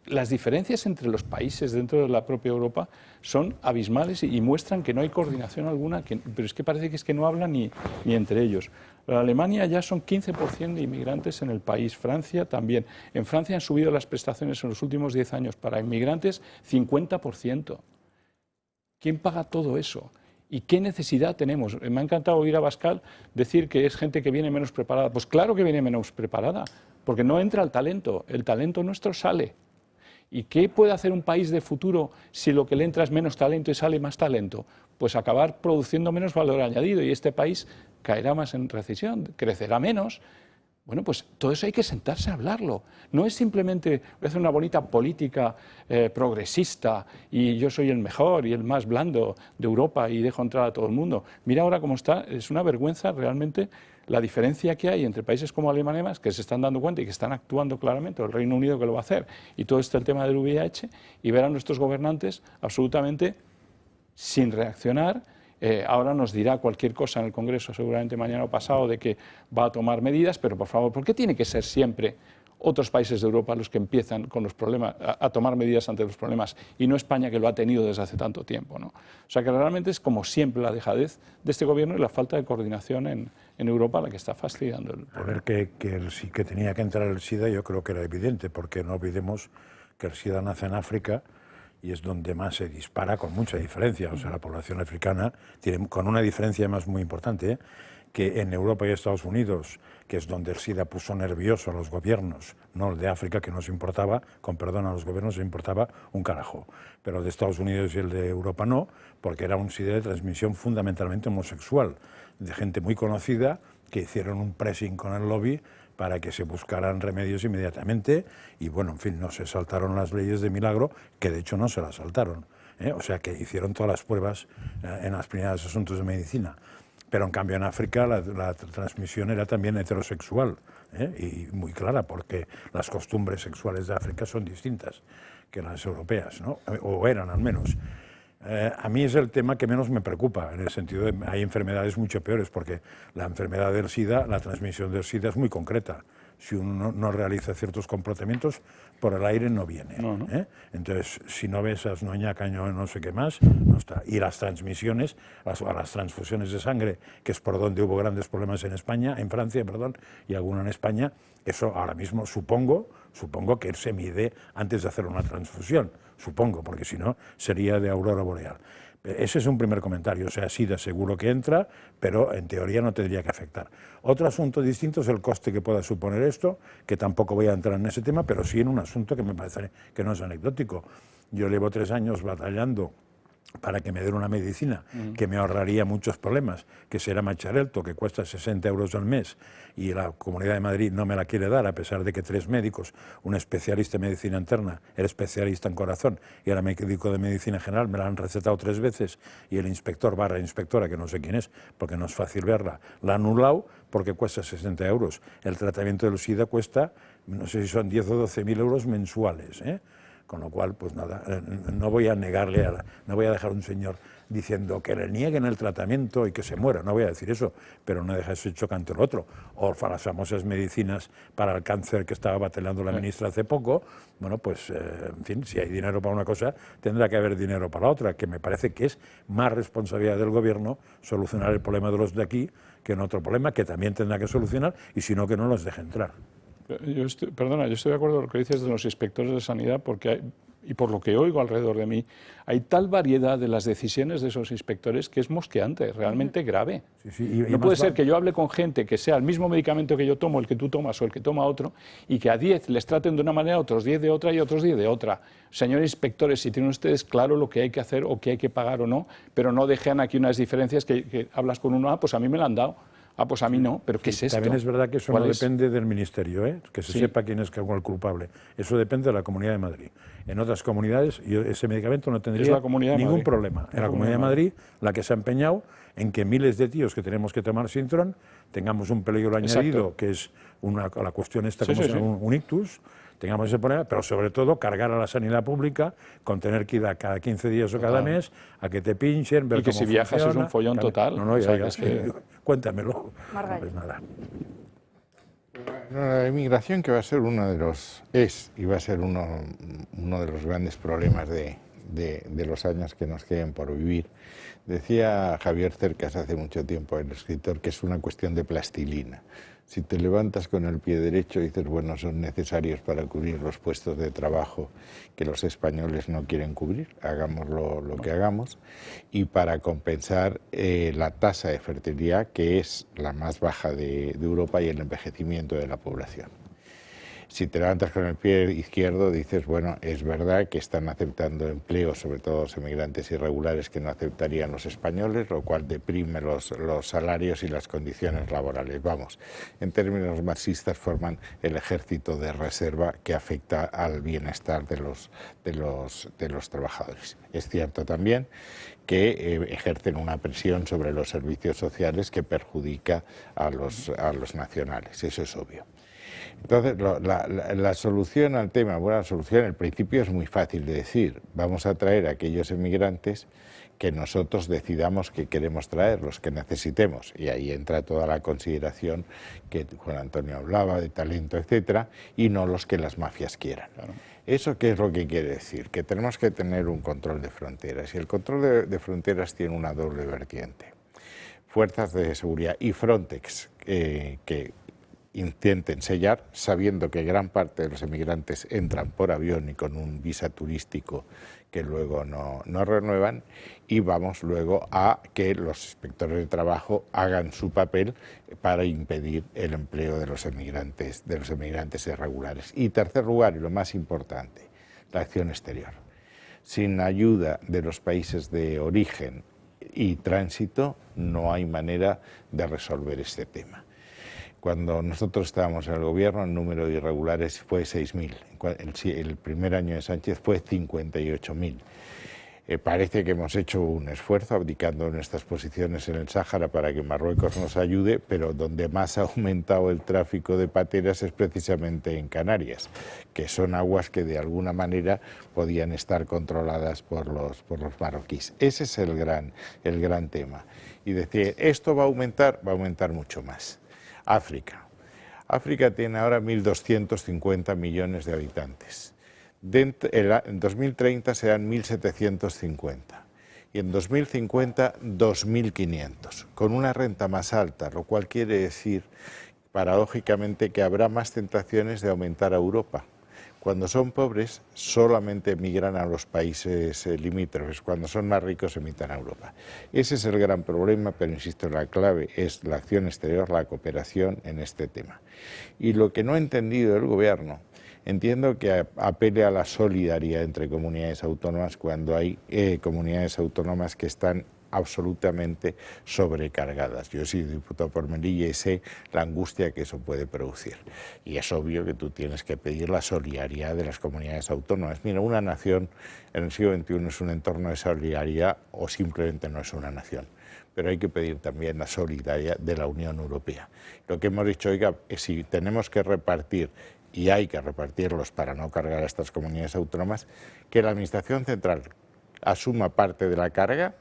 Las diferencias entre los países dentro de la propia Europa son abismales y muestran que no hay coordinación alguna, pero es que parece que no hablan ni entre ellos. En Alemania ya son 15% de inmigrantes en el país, Francia también. En Francia han subido las prestaciones en los últimos 10 años para inmigrantes 50%. ¿Quién paga todo eso? ¿Y qué necesidad tenemos? Me ha encantado oír a Abascal decir que es gente que viene menos preparada. Pues claro que viene menos preparada, porque no entra el talento nuestro sale. ¿Y qué puede hacer un país de futuro si lo que le entra es menos talento y sale más talento? Pues acabar produciendo menos valor añadido, y este país caerá más en recesión, crecerá menos, Bueno, pues todo eso hay que sentarse a hablarlo. No es simplemente voy a hacer una bonita política progresista y yo soy el mejor y el más blando de Europa y dejo entrar a todo el mundo. Mira ahora cómo está, es una vergüenza realmente la diferencia que hay entre países como Alemania, que se están dando cuenta y que están actuando claramente, o el Reino Unido que lo va a hacer, y todo este el tema del VIH, y ver a nuestros gobernantes absolutamente sin reaccionar. Ahora nos dirá cualquier cosa en el Congreso, seguramente mañana o pasado, de que va a tomar medidas, pero por favor, ¿por qué tiene que ser siempre otros países de Europa los que empiezan con los problemas, a tomar medidas ante los problemas, y no España, que lo ha tenido desde hace tanto tiempo, ¿no? O sea que realmente es como siempre la dejadez de este gobierno y la falta de coordinación en Europa la que está fastidiando el problema. A ver, que tenía que entrar el SIDA, yo creo que era evidente, porque no olvidemos que el SIDA nace en África y es donde más se dispara con mucha diferencia. O sea, la población africana tiene, con una diferencia más muy importante, que en Europa y Estados Unidos, que es donde el SIDA puso nervioso a los gobiernos, no el de África, que nos importaba, con perdón a los gobiernos, les importaba un carajo. Pero el de Estados Unidos y el de Europa no, porque era un SIDA de transmisión fundamentalmente homosexual, de gente muy conocida que hicieron un pressing con el lobby para que se buscaran remedios inmediatamente y, bueno, en fin, no se saltaron las leyes de milagro, que de hecho no se las saltaron, o sea que hicieron todas las pruebas en las primeras asuntos de medicina. Pero en cambio en África la transmisión era también heterosexual, y muy clara, porque las costumbres sexuales de África son distintas que las europeas, ¿no? O eran al menos. A mí es el tema que menos me preocupa, en el sentido de que hay enfermedades mucho peores, porque la enfermedad del SIDA, la transmisión del SIDA es muy concreta. Si uno no realiza ciertos comportamientos, por el aire no viene. Entonces, si no besas, no ñacaño, no sé qué más, no está. Y las transmisiones, las transfusiones de sangre, que es por donde hubo grandes problemas en España, en Francia, perdón, y alguno en España, eso ahora mismo supongo que se mide antes de hacer una transfusión, supongo, porque si no sería de aurora boreal. Ese es un primer comentario, o sea, SIDA seguro que entra, pero en teoría no tendría que afectar. Otro asunto distinto es el coste que pueda suponer esto, que tampoco voy a entrar en ese tema, pero sí en un asunto que me parece que no es anecdótico. Yo llevo 3 años batallando para que me den una medicina que me ahorraría muchos problemas, que será Macharelto, que cuesta 60 euros al mes, y la Comunidad de Madrid no me la quiere dar, a pesar de que 3 médicos, un especialista en medicina interna, el especialista en corazón y el médico de medicina general, me la han recetado 3 veces, y el inspector / inspectora, que no sé quién es, porque no es fácil verla, la ha anulado porque cuesta 60 euros. El tratamiento del SIDA cuesta, no sé si son 10 o 12.000 euros mensuales, Con lo cual, pues nada, no voy a negarle, no voy a dejar a un señor diciendo que le nieguen el tratamiento y que se muera, no voy a decir eso, pero no deja ese chocante el otro. O las famosas medicinas para el cáncer que estaba batallando la ministra hace poco, bueno, pues, en fin, si hay dinero para una cosa, tendrá que haber dinero para la otra, que me parece que es más responsabilidad del gobierno solucionar el problema de los de aquí que en otro problema que también tendrá que solucionar, y si no, que no los deje entrar. Yo estoy de acuerdo con lo que dices de los inspectores de sanidad, porque y por lo que oigo alrededor de mí, hay tal variedad de las decisiones de esos inspectores que es mosqueante, realmente grave. No puede ser que yo hable con gente que sea el mismo medicamento que yo tomo, el que tú tomas o el que toma otro, y que a 10 les traten de una manera, otros 10 de otra y otros 10 de otra. Señores inspectores, si tienen ustedes claro lo que hay que hacer o qué hay que pagar o no, pero no dejen aquí unas diferencias que hablas con uno, pues a mí me la han dado. Pues a mí no, pero ¿qué es esto? También es verdad que eso no depende del Ministerio, que se sepa quién es el culpable. Eso depende de la Comunidad de Madrid. En otras comunidades ese medicamento no tendría ningún problema. En la Comunidad de Madrid, la que se ha empeñado en que miles de tíos que tenemos que tomar Sintron tengamos un peligro añadido, que es la cuestión esta, como se llama, un ictus, tengamos ese problema, pero sobre todo cargar a la sanidad pública con tener que ir a cada 15 días o cada mes a que te pinchen, ver y que cómo si viajas funciona. Es un follón total. No, cuéntamelo. Margallo. Pues nada. La inmigración, que va a ser uno de los grandes problemas de los años que nos queden por vivir. Decía Javier Cercas hace mucho tiempo, el escritor, que es una cuestión de plastilina. Si te levantas con el pie derecho y dices, bueno, son necesarios para cubrir los puestos de trabajo que los españoles no quieren cubrir, hagamos lo que hagamos, y para compensar la tasa de fertilidad, que es la más baja de Europa, y el envejecimiento de la población. Si te levantas con el pie izquierdo, dices, bueno, es verdad que están aceptando empleo, sobre todo los emigrantes irregulares que no aceptarían los españoles, lo cual deprime los salarios y las condiciones laborales. Vamos, en términos marxistas forman el ejército de reserva que afecta al bienestar de los trabajadores. Es cierto también que ejercen una presión sobre los servicios sociales que perjudica a los nacionales, eso es obvio. Entonces, la solución al tema, bueno, la solución al principio es muy fácil de decir. Vamos a traer a aquellos emigrantes que nosotros decidamos que queremos traer, los que necesitemos. Y ahí entra toda la consideración que Juan Antonio hablaba de talento, etcétera, y no los que las mafias quieran. Claro. ¿Eso qué es lo que quiere decir? Que tenemos que tener un control de fronteras. Y el control de fronteras tiene una doble vertiente. Fuerzas de seguridad y Frontex, que intenten sellar, sabiendo que gran parte de los emigrantes entran por avión y con un visa turístico que luego no renuevan, y vamos luego a que los inspectores de trabajo hagan su papel para impedir el empleo de los emigrantes irregulares. Y tercer lugar, y lo más importante, la acción exterior. Sin ayuda de los países de origen y tránsito no hay manera de resolver este tema. Cuando nosotros estábamos en el gobierno, el número de irregulares fue 6.000. El primer año de Sánchez fue 58.000. Parece que hemos hecho un esfuerzo abdicando nuestras posiciones en el Sáhara para que Marruecos nos ayude, pero donde más ha aumentado el tráfico de pateras es precisamente en Canarias, que son aguas que de alguna manera podían estar controladas por los marroquíes. Ese es el gran tema. Y decir, ¿esto va a aumentar mucho más? África tiene ahora 1.250 millones de habitantes. En 2030 serán 1.750 y en 2050 2.500, con una renta más alta, lo cual quiere decir, paradójicamente, que habrá más tentaciones de aumentar a Europa. Cuando son pobres, solamente emigran a los países limítrofes. Cuando son más ricos, emigran a Europa. Ese es el gran problema, pero insisto, la clave es la acción exterior, la cooperación en este tema. Y lo que no ha entendido el gobierno, entiendo que apele a la solidaridad entre comunidades autónomas cuando hay comunidades autónomas que están absolutamente sobrecargadas. Yo soy diputado por Melilla y sé la angustia que eso puede producir. Y es obvio que tú tienes que pedir la solidaridad de las comunidades autónomas. Mira, una nación en el siglo XXI es un entorno de solidaridad o simplemente no es una nación. Pero hay que pedir también la solidaridad de la Unión Europea. Lo que hemos dicho, oiga, es si tenemos que repartir, y hay que repartirlos para no cargar a estas comunidades autónomas, que la Administración Central asuma parte de la carga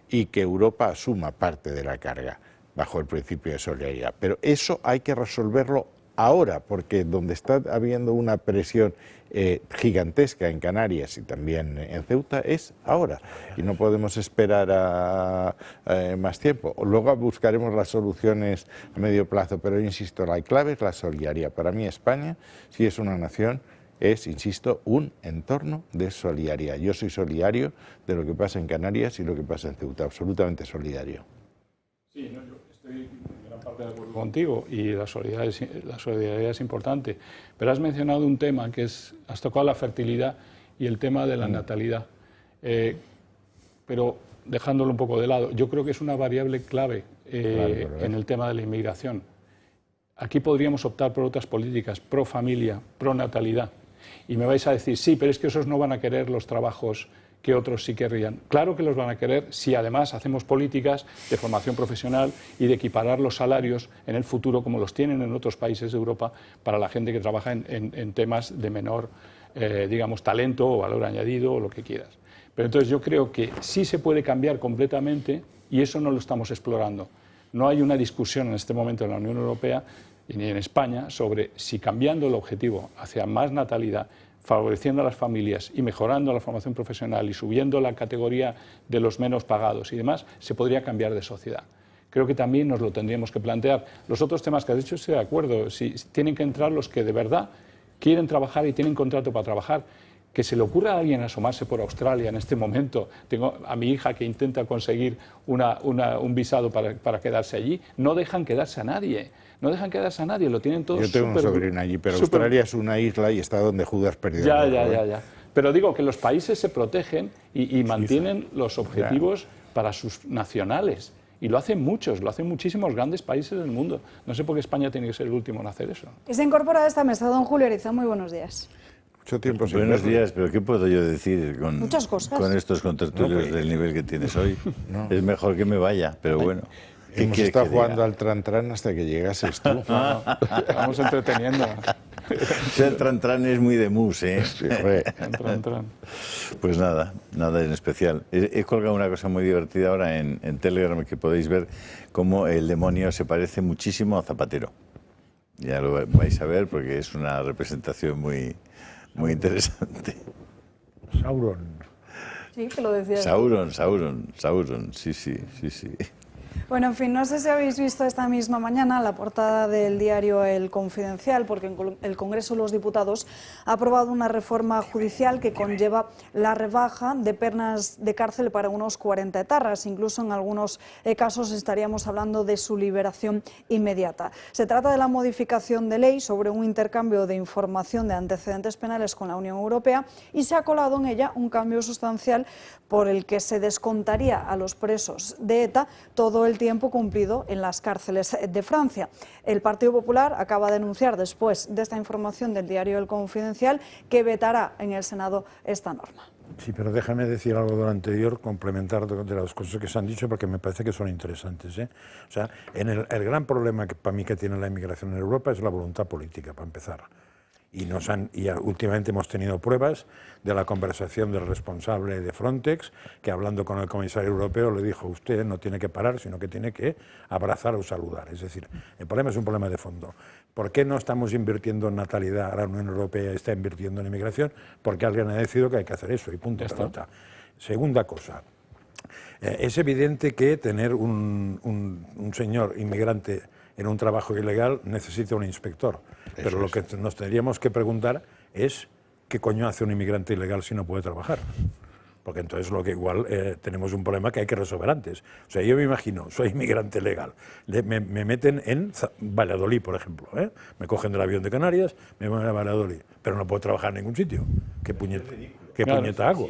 y que Europa asuma parte de la carga, bajo el principio de solidaridad. Pero eso hay que resolverlo ahora, porque donde está habiendo una presión gigantesca en Canarias y también en Ceuta es ahora, y no podemos esperar a más tiempo. Luego buscaremos las soluciones a medio plazo, pero insisto, la clave es la solidaridad. Para mí España, si es una nación, es, insisto, un entorno de solidaridad. Yo soy solidario de lo que pasa en Canarias y lo que pasa en Ceuta, absolutamente solidario. Sí, no, yo estoy en gran parte de acuerdo contigo y la solidaridad es importante, pero has mencionado un tema que has tocado la fertilidad y el tema de la natalidad, pero dejándolo un poco de lado, yo creo que es una variable clave en el tema de la inmigración. Aquí podríamos optar por otras políticas pro familia, pro natalidad. Y me vais a decir, sí, pero es que esos no van a querer los trabajos que otros sí querrían. Claro que los van a querer si además hacemos políticas de formación profesional y de equiparar los salarios en el futuro, como los tienen en otros países de Europa, para la gente que trabaja en temas de menor, digamos, talento o valor añadido o lo que quieras. Pero entonces yo creo que sí se puede cambiar completamente y eso no lo estamos explorando. No hay una discusión en este momento en la Unión Europea ni en España sobre si cambiando el objetivo hacia más natalidad, favoreciendo a las familias y mejorando la formación profesional y subiendo la categoría de los menos pagados y demás, se podría cambiar de sociedad. Creo que también nos lo tendríamos que plantear. Los otros temas que has dicho, estoy de acuerdo, si tienen que entrar los que de verdad quieren trabajar y tienen contrato para trabajar. que se le ocurra a alguien asomarse por Australia en este momento. Tengo a mi hija que intenta conseguir un visado para quedarse allí. No dejan quedarse a nadie. No dejan quedarse a nadie, lo tienen todos. Yo tengo un sobrino allí, pero Australia es una isla y está donde Judas perdió. Ya. Pero digo que los países se protegen y mantienen los objetivos para sus nacionales. Y lo hacen muchos, lo hacen muchísimos grandes países del mundo. No sé por qué España tiene que ser el último en hacer eso. Y se incorpora a esta mesa don Julio Ariza. Muy buenos días. Mucho tiempo sin Buenos días, pero ¿qué puedo yo decir con, muchas cosas. Con estos contertulios del nivel que tienes hoy? Es mejor que me vaya, pero bueno. Hemos estado jugando al tran-tran hasta que llegases tú. Vamos entreteniendo. El tran-tran es muy de mus, ¿eh? Sí, Tran-tran. Pues nada en especial. He colgado una cosa muy divertida ahora en Telegram, que podéis ver cómo el demonio se parece muchísimo a Zapatero. Ya lo vais a ver porque es una representación muy interesante. Sauron. Sí, que lo decías. Sauron, sí. Bueno, en fin, no sé si habéis visto esta misma mañana la portada del diario El Confidencial, porque el Congreso de los Diputados ha aprobado una reforma judicial que conlleva la rebaja de penas de cárcel para unos 40 etarras. Incluso en algunos casos estaríamos hablando de su liberación inmediata. Se trata de la modificación de ley sobre un intercambio de información de antecedentes penales con la Unión Europea y se ha colado en ella un cambio sustancial por el que se descontaría a los presos de ETA todo el tiempo cumplido en las cárceles de Francia. El Partido Popular acaba de anunciar, después de esta información del diario El Confidencial, que vetará en el Senado esta norma. Sí, pero déjame decir algo de lo anterior, complementar de las cosas que se han dicho, porque me parece que son interesantes, ¿eh? O sea, el gran problema que para mí que tiene la inmigración en Europa es la voluntad política, para empezar. Y últimamente hemos tenido pruebas de la conversación del responsable de Frontex, que hablando con el comisario europeo le dijo: usted no tiene que parar, sino que tiene que abrazar o saludar. Es decir, el problema es un problema de fondo. ¿Por qué no estamos invirtiendo en natalidad? La Unión Europea está invirtiendo en inmigración porque alguien ha decidido que hay que hacer eso y punto. Segunda cosa. Es evidente que tener un señor inmigrante en un trabajo ilegal necesita un inspector. Pero lo que nos tendríamos que preguntar es ¿qué coño hace un inmigrante ilegal si no puede trabajar? Porque entonces lo que igual tenemos un problema que hay que resolver antes. O sea, yo me imagino, soy inmigrante legal, me meten en Valladolid, por ejemplo, ¿eh? Me cogen del avión de Canarias, me van a Valladolid, pero no puedo trabajar en ningún sitio. ¿Qué puñeta hago?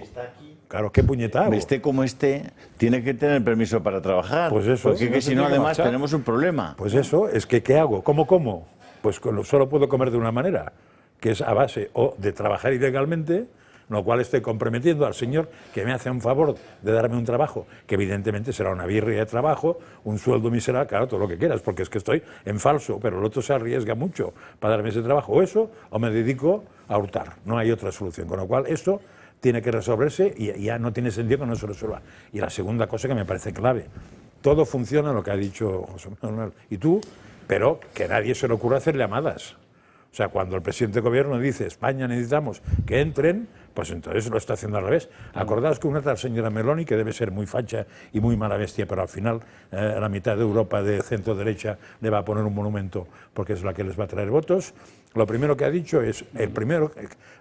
Claro, ¿qué puñeta hago? Esté como esté, tiene que tener permiso para trabajar. Pues eso. Porque que si no, además, tenemos un problema. Pues eso, es que ¿qué hago? ¿Cómo como? Pues solo puedo comer de una manera, que es a base o de trabajar ilegalmente, lo cual estoy comprometiendo al señor que me hace un favor de darme un trabajo, que evidentemente será una birria de trabajo, un sueldo miserable, claro, todo lo que quieras, porque es que estoy en falso, pero el otro se arriesga mucho para darme ese trabajo, o eso, o me dedico a hurtar, no hay otra solución, con lo cual esto tiene que resolverse y ya no tiene sentido que no se resuelva. Y la segunda cosa que me parece clave, todo funciona, lo que ha dicho José Manuel y tú, pero que nadie se le ocurra hacer llamadas. O sea, cuando el presidente de gobierno dice España necesitamos que entren, pues entonces lo está haciendo al revés. Acordaos que una tal señora Meloni, que debe ser muy facha y muy mala bestia, pero al final la mitad de Europa de centro-derecha le va a poner un monumento porque es la que les va a traer votos, lo primero que ha dicho es,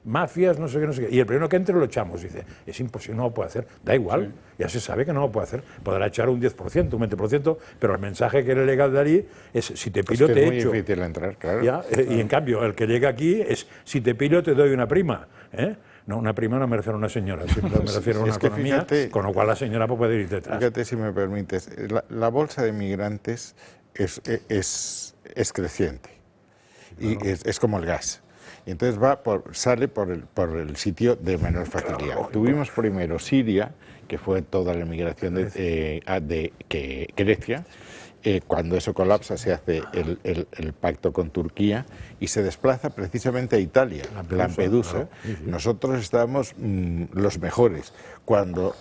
mafias, no sé qué, y el primero que entre lo echamos. Dice, es imposible, no lo puede hacer. Da igual, ya se sabe que no lo puede hacer. Podrá echar un 10%, un 20%, pero el mensaje que el legal de allí es, si te pillo, te echo. Es muy difícil entrar, claro. ¿Ya? Y en cambio, el que llega aquí es, si te pillo, te doy una prima. No, una prima no me refiero a una señora, sino me refiero a una economía, fíjate, con lo cual la señora puede ir detrás. Fíjate, si me permites, la bolsa de migrantes es creciente y es como el gas. Y entonces sale por el sitio de menor facilidad. Tuvimos primero Siria, que fue toda la inmigración de Grecia. Cuando eso colapsa se hace el pacto con Turquía y se desplaza precisamente a Italia, Lampedusa. Claro. Nosotros estábamos los mejores. Cuando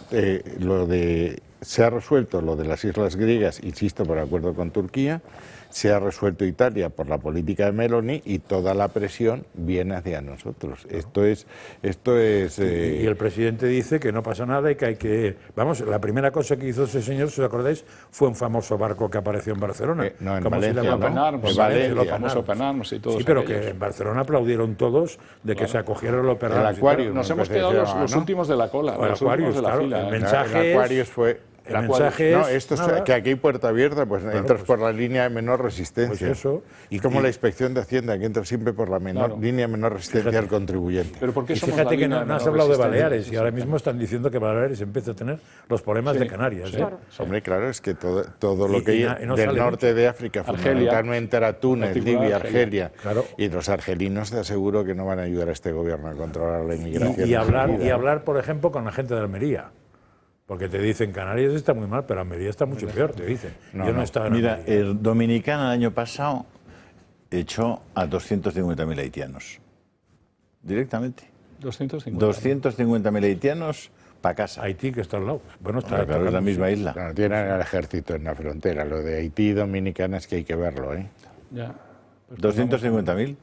lo de se ha resuelto lo de las islas griegas, insisto, por acuerdo con Turquía, se ha resuelto Italia por la política de Meloni y toda la presión viene hacia nosotros. Esto es y el presidente dice que no pasa nada y que hay que... Vamos, la primera cosa que hizo ese señor, si os acordáis, fue un famoso barco que apareció en Barcelona. No, en ¿Cómo se Valencia, llama? ¿no? Open Arms, En Valencia, los famosos Open Arms y todos Sí, pero aquellos. que en Barcelona aplaudieron todos de que se acogieron el Open El Arms y Aquarium, tal. Nos me hemos parece que quedado se llama, los ¿no? últimos de la cola, O el los últimos Aquarius, de la claro, fila. el ¿eh? mensaje El Aquarius fue... El mensaje No, es... esto es nada. que aquí hay puerta abierta, pues Claro, entras pues- por la línea de menor resistencia. Pues eso. Y como la inspección de Hacienda, que entra siempre por la menor Claro. línea de menor resistencia Fíjate. al contribuyente. Pero ¿por qué Y somos fíjate la que línea no has menor hablado de resistencia? Baleares y ahora mismo están diciendo que Baleares empieza a tener los problemas de Canarias. sí. ¿eh? Claro. Hombre, claro, es que todo lo Y que no del sale norte mucho. de África, Argelia, fundamentalmente era Túnez, en particular Libia, Argelia. Argelia, Claro. y los argelinos te aseguro que no van a ayudar a este gobierno a controlar la inmigración. Y hablar, enseguida. por ejemplo, con la gente de Almería. Porque te dicen Canarias está muy mal, pero Almería está mucho peor, te dicen. No, Yo no no. he estado en Mira, Almería. el Dominicana el año pasado echó a 250.000 haitianos. Directamente. 250. 250.000 haitianos para casa. Haití, que está al lado. Bueno, está Claro, es la tocando, misma sí. isla. Claro, tienen el ejército en la frontera. Lo de Haití y Dominicana es que hay que verlo, ¿eh? Ya. Pues 250.000.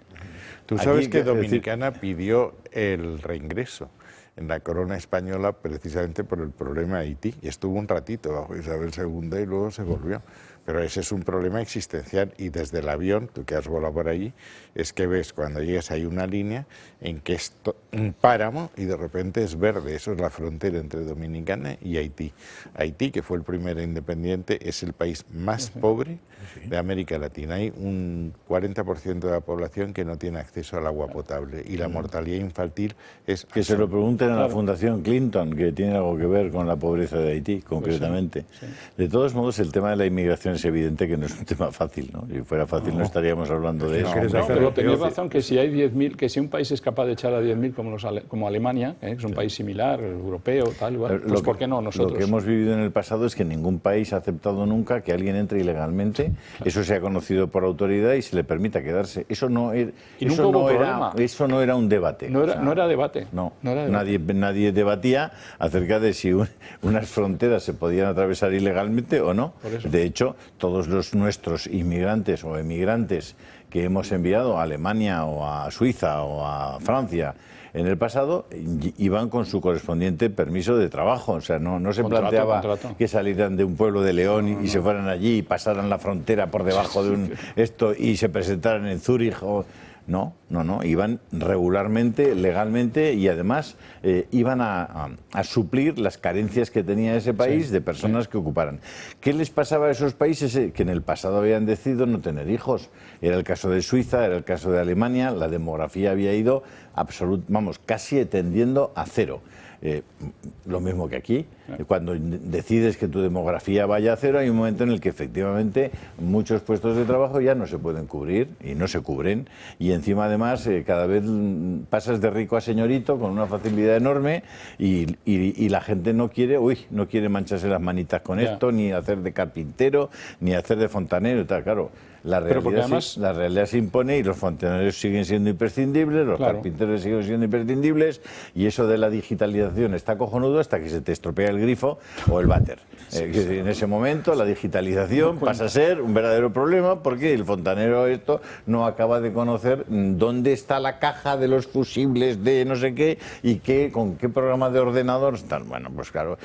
Tú Aquí, sabes que es decir, Dominicana pidió el reingreso en la corona española precisamente por el problema de Haití y estuvo un ratito bajo Isabel II y luego se volvió. Pero ese es un problema existencial y desde el avión, tú que has volado por allí, es que ves cuando llegas hay una línea en que es un páramo y de repente es verde. Eso es la frontera entre Dominicana y Haití. Haití, que fue el primer independiente, es el país más pobre de América Latina. Hay un 40% de la población que no tiene acceso al agua potable y la mortalidad infantil es... Que se lo pregunten a la Fundación Clinton, que tiene algo que ver con la pobreza de Haití, concretamente. De todos modos, el tema de la inmigración es evidente que no es un tema fácil, ¿no? Si fuera fácil no estaríamos hablando de eso. quieres No, hacer- pero tenéis razón que si hay 10.000, que si un país es capaz de echar a 10.000 como Alemania, que es un país similar, europeo, tal, igual, pues ¿por qué no nosotros? Lo que hemos vivido en el pasado es que ningún país ha aceptado nunca que alguien entre ilegalmente. Eso se ha conocido por autoridad y se le permita quedarse. Eso no era, Y nunca hubo problema. eso no era un debate. No era debate. No, No era debate. nadie debatía acerca de si unas fronteras se podían atravesar ilegalmente o no. Por eso. De hecho, todos los nuestros inmigrantes o emigrantes que hemos enviado a Alemania o a Suiza o a Francia en el pasado iban con su correspondiente permiso de trabajo. O sea, no se planteaba que salieran de un pueblo de León y se fueran allí y pasaran la frontera por debajo de esto y se presentaran en Zúrich o... No, iban regularmente, legalmente y además iban a suplir las carencias que tenía ese país de personas que ocuparan. ¿Qué les pasaba a esos países que en el pasado habían decidido no tener hijos? Era el caso de Suiza, era el caso de Alemania, la demografía había ido casi tendiendo a cero. Lo mismo que aquí. Cuando decides que tu demografía vaya a cero, hay un momento en el que efectivamente muchos puestos de trabajo ya no se pueden cubrir y no se cubren. Y encima, además, cada vez pasas de rico a señorito con una facilidad enorme y la gente no quiere mancharse las manitas con esto, ni hacer de carpintero, ni hacer de fontanero y tal. Claro, la realidad se impone y los fontaneros siguen siendo imprescindibles, los carpinteros siguen siendo imprescindibles y eso de la digitalización está cojonudo hasta que se te estropea el grifo o el váter. En ese momento la digitalización pasa a ser un verdadero problema porque el fontanero no acaba de conocer dónde está la caja de los fusibles de no sé qué y con qué programa de ordenador están. Bueno, pues claro,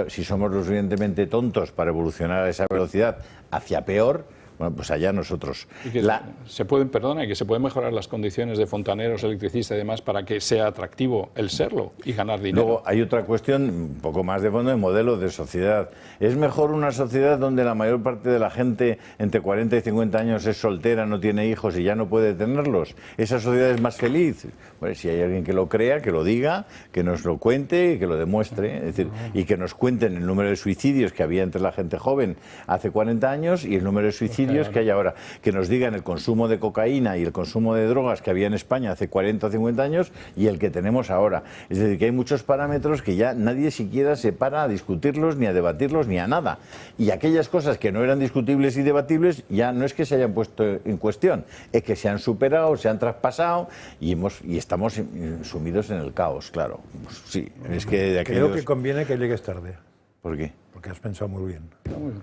si somos lo suficientemente tontos para evolucionar a esa velocidad hacia peor, bueno, pues allá nosotros. Y que se pueden mejorar las condiciones de fontaneros, electricistas y demás para que sea atractivo el serlo y ganar dinero. Luego hay otra cuestión, un poco más de fondo, de modelo de sociedad. ¿Es mejor una sociedad donde la mayor parte de la gente entre 40 y 50 años es soltera, no tiene hijos y ya no puede tenerlos? ¿Esa sociedad es más feliz? Bueno, si hay alguien que lo crea, que lo diga, que nos lo cuente y que lo demuestre. Es decir, y que nos cuenten el número de suicidios que había entre la gente joven hace 40 años y el número de suicidios que hay ahora, que nos digan el consumo de cocaína y el consumo de drogas que había en España hace 40 o 50 años y el que tenemos ahora. Es decir, que hay muchos parámetros que ya nadie siquiera se para a discutirlos, ni a debatirlos, ni a nada. Y aquellas cosas que no eran discutibles y debatibles ya no es que se hayan puesto en cuestión, es que se han superado, se han traspasado y estamos sumidos en el caos, claro. Pues sí, es que Creo que conviene que llegues tarde. ¿Por qué? Porque has pensado muy bien. Está muy bien.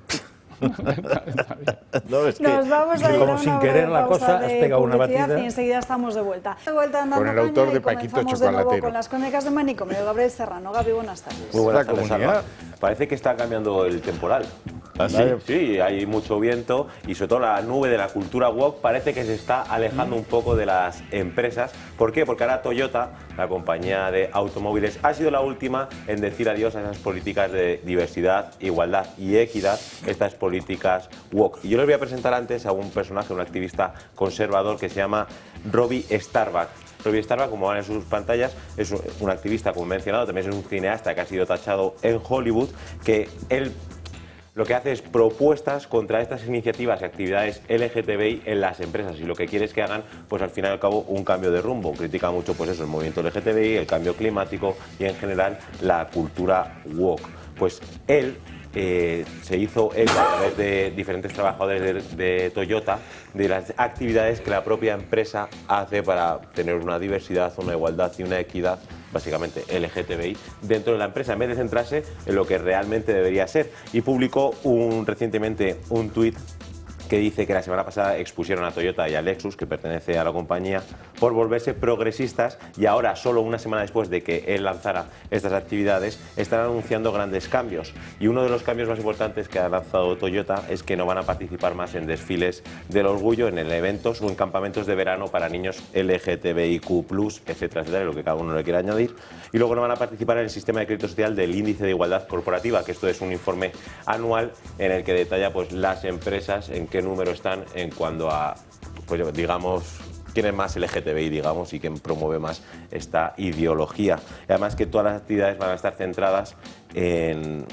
No, es que Nos vamos a ir como a sin una querer breve la pausa cosa, has de pegado una publicidad batida. y enseguida estamos de vuelta. De vuelta andando Con el autor caña de y Paquito comenzamos de nuevo Chocolatero. con las crónicas de Manicomio, Gabriel Serrano. Gaby, buenas tardes. Muy buenas La tardes, comunidad. Alba. Parece que está cambiando el temporal. ¿Ah, sí? Sí, hay mucho viento y sobre todo la nube de la cultura woke parece que se está alejando un poco de las empresas. ¿Por qué? Porque ahora Toyota, la compañía de automóviles, ha sido la última en decir adiós a esas políticas de diversidad, igualdad y equidad, estas políticas woke. Y yo les voy a presentar antes a un personaje, un activista conservador que se llama Robbie Starbuck. Robbie Starbuck, como van en sus pantallas, es un activista, como he mencionado, también es un cineasta que ha sido tachado en Hollywood, que él lo que hace es propuestas contra estas iniciativas y actividades LGTBI en las empresas, y lo que quiere es que hagan, pues al fin y al cabo, un cambio de rumbo. Critica mucho, pues eso, el movimiento LGTBI, el cambio climático y en general la cultura woke. Pues él se hizo eco a través de diferentes trabajadores de Toyota de las actividades que la propia empresa hace para tener una diversidad, una igualdad y una equidad, básicamente LGTBI, dentro de la empresa, en vez de centrarse en lo que realmente debería ser. Y publicó recientemente un tuit que dice que la semana pasada expusieron a Toyota y a Lexus, que pertenece a la compañía, por volverse progresistas, y ahora, solo una semana después de que él lanzara estas actividades, están anunciando grandes cambios. Y uno de los cambios más importantes que ha lanzado Toyota es que no van a participar más en desfiles del orgullo, en eventos o en campamentos de verano para niños LGTBIQ+, etcétera, etcétera, lo que cada uno le quiera añadir. Y luego no van a participar en el sistema de crédito social del Índice de Igualdad Corporativa, que esto es un informe anual en el que detalla, pues, las empresas en qué número están en cuanto a, pues, digamos, quién es más LGTBI, digamos, y quién promueve más esta ideología. Y además que todas las actividades van a estar centradas en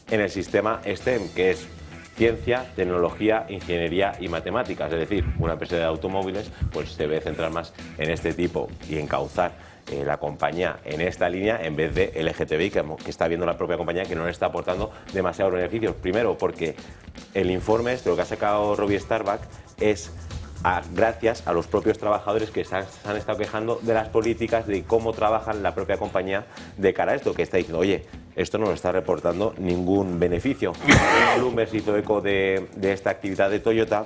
el sistema STEM, que es ciencia, tecnología, ingeniería y matemáticas. Es decir, una empresa de automóviles pues se debe centrar más en este tipo y encauzar la compañía en esta línea en vez de LGTBI, que está viendo la propia compañía que no le está aportando demasiados beneficios. Primero, porque el informe lo que ha sacado Robbie Starbuck es gracias a los propios trabajadores que se han estado quejando de las políticas, de cómo trabajan la propia compañía de cara a esto, que está diciendo, oye, esto no lo está reportando ningún beneficio. Bloomberg se hizo eco de esta actividad de Toyota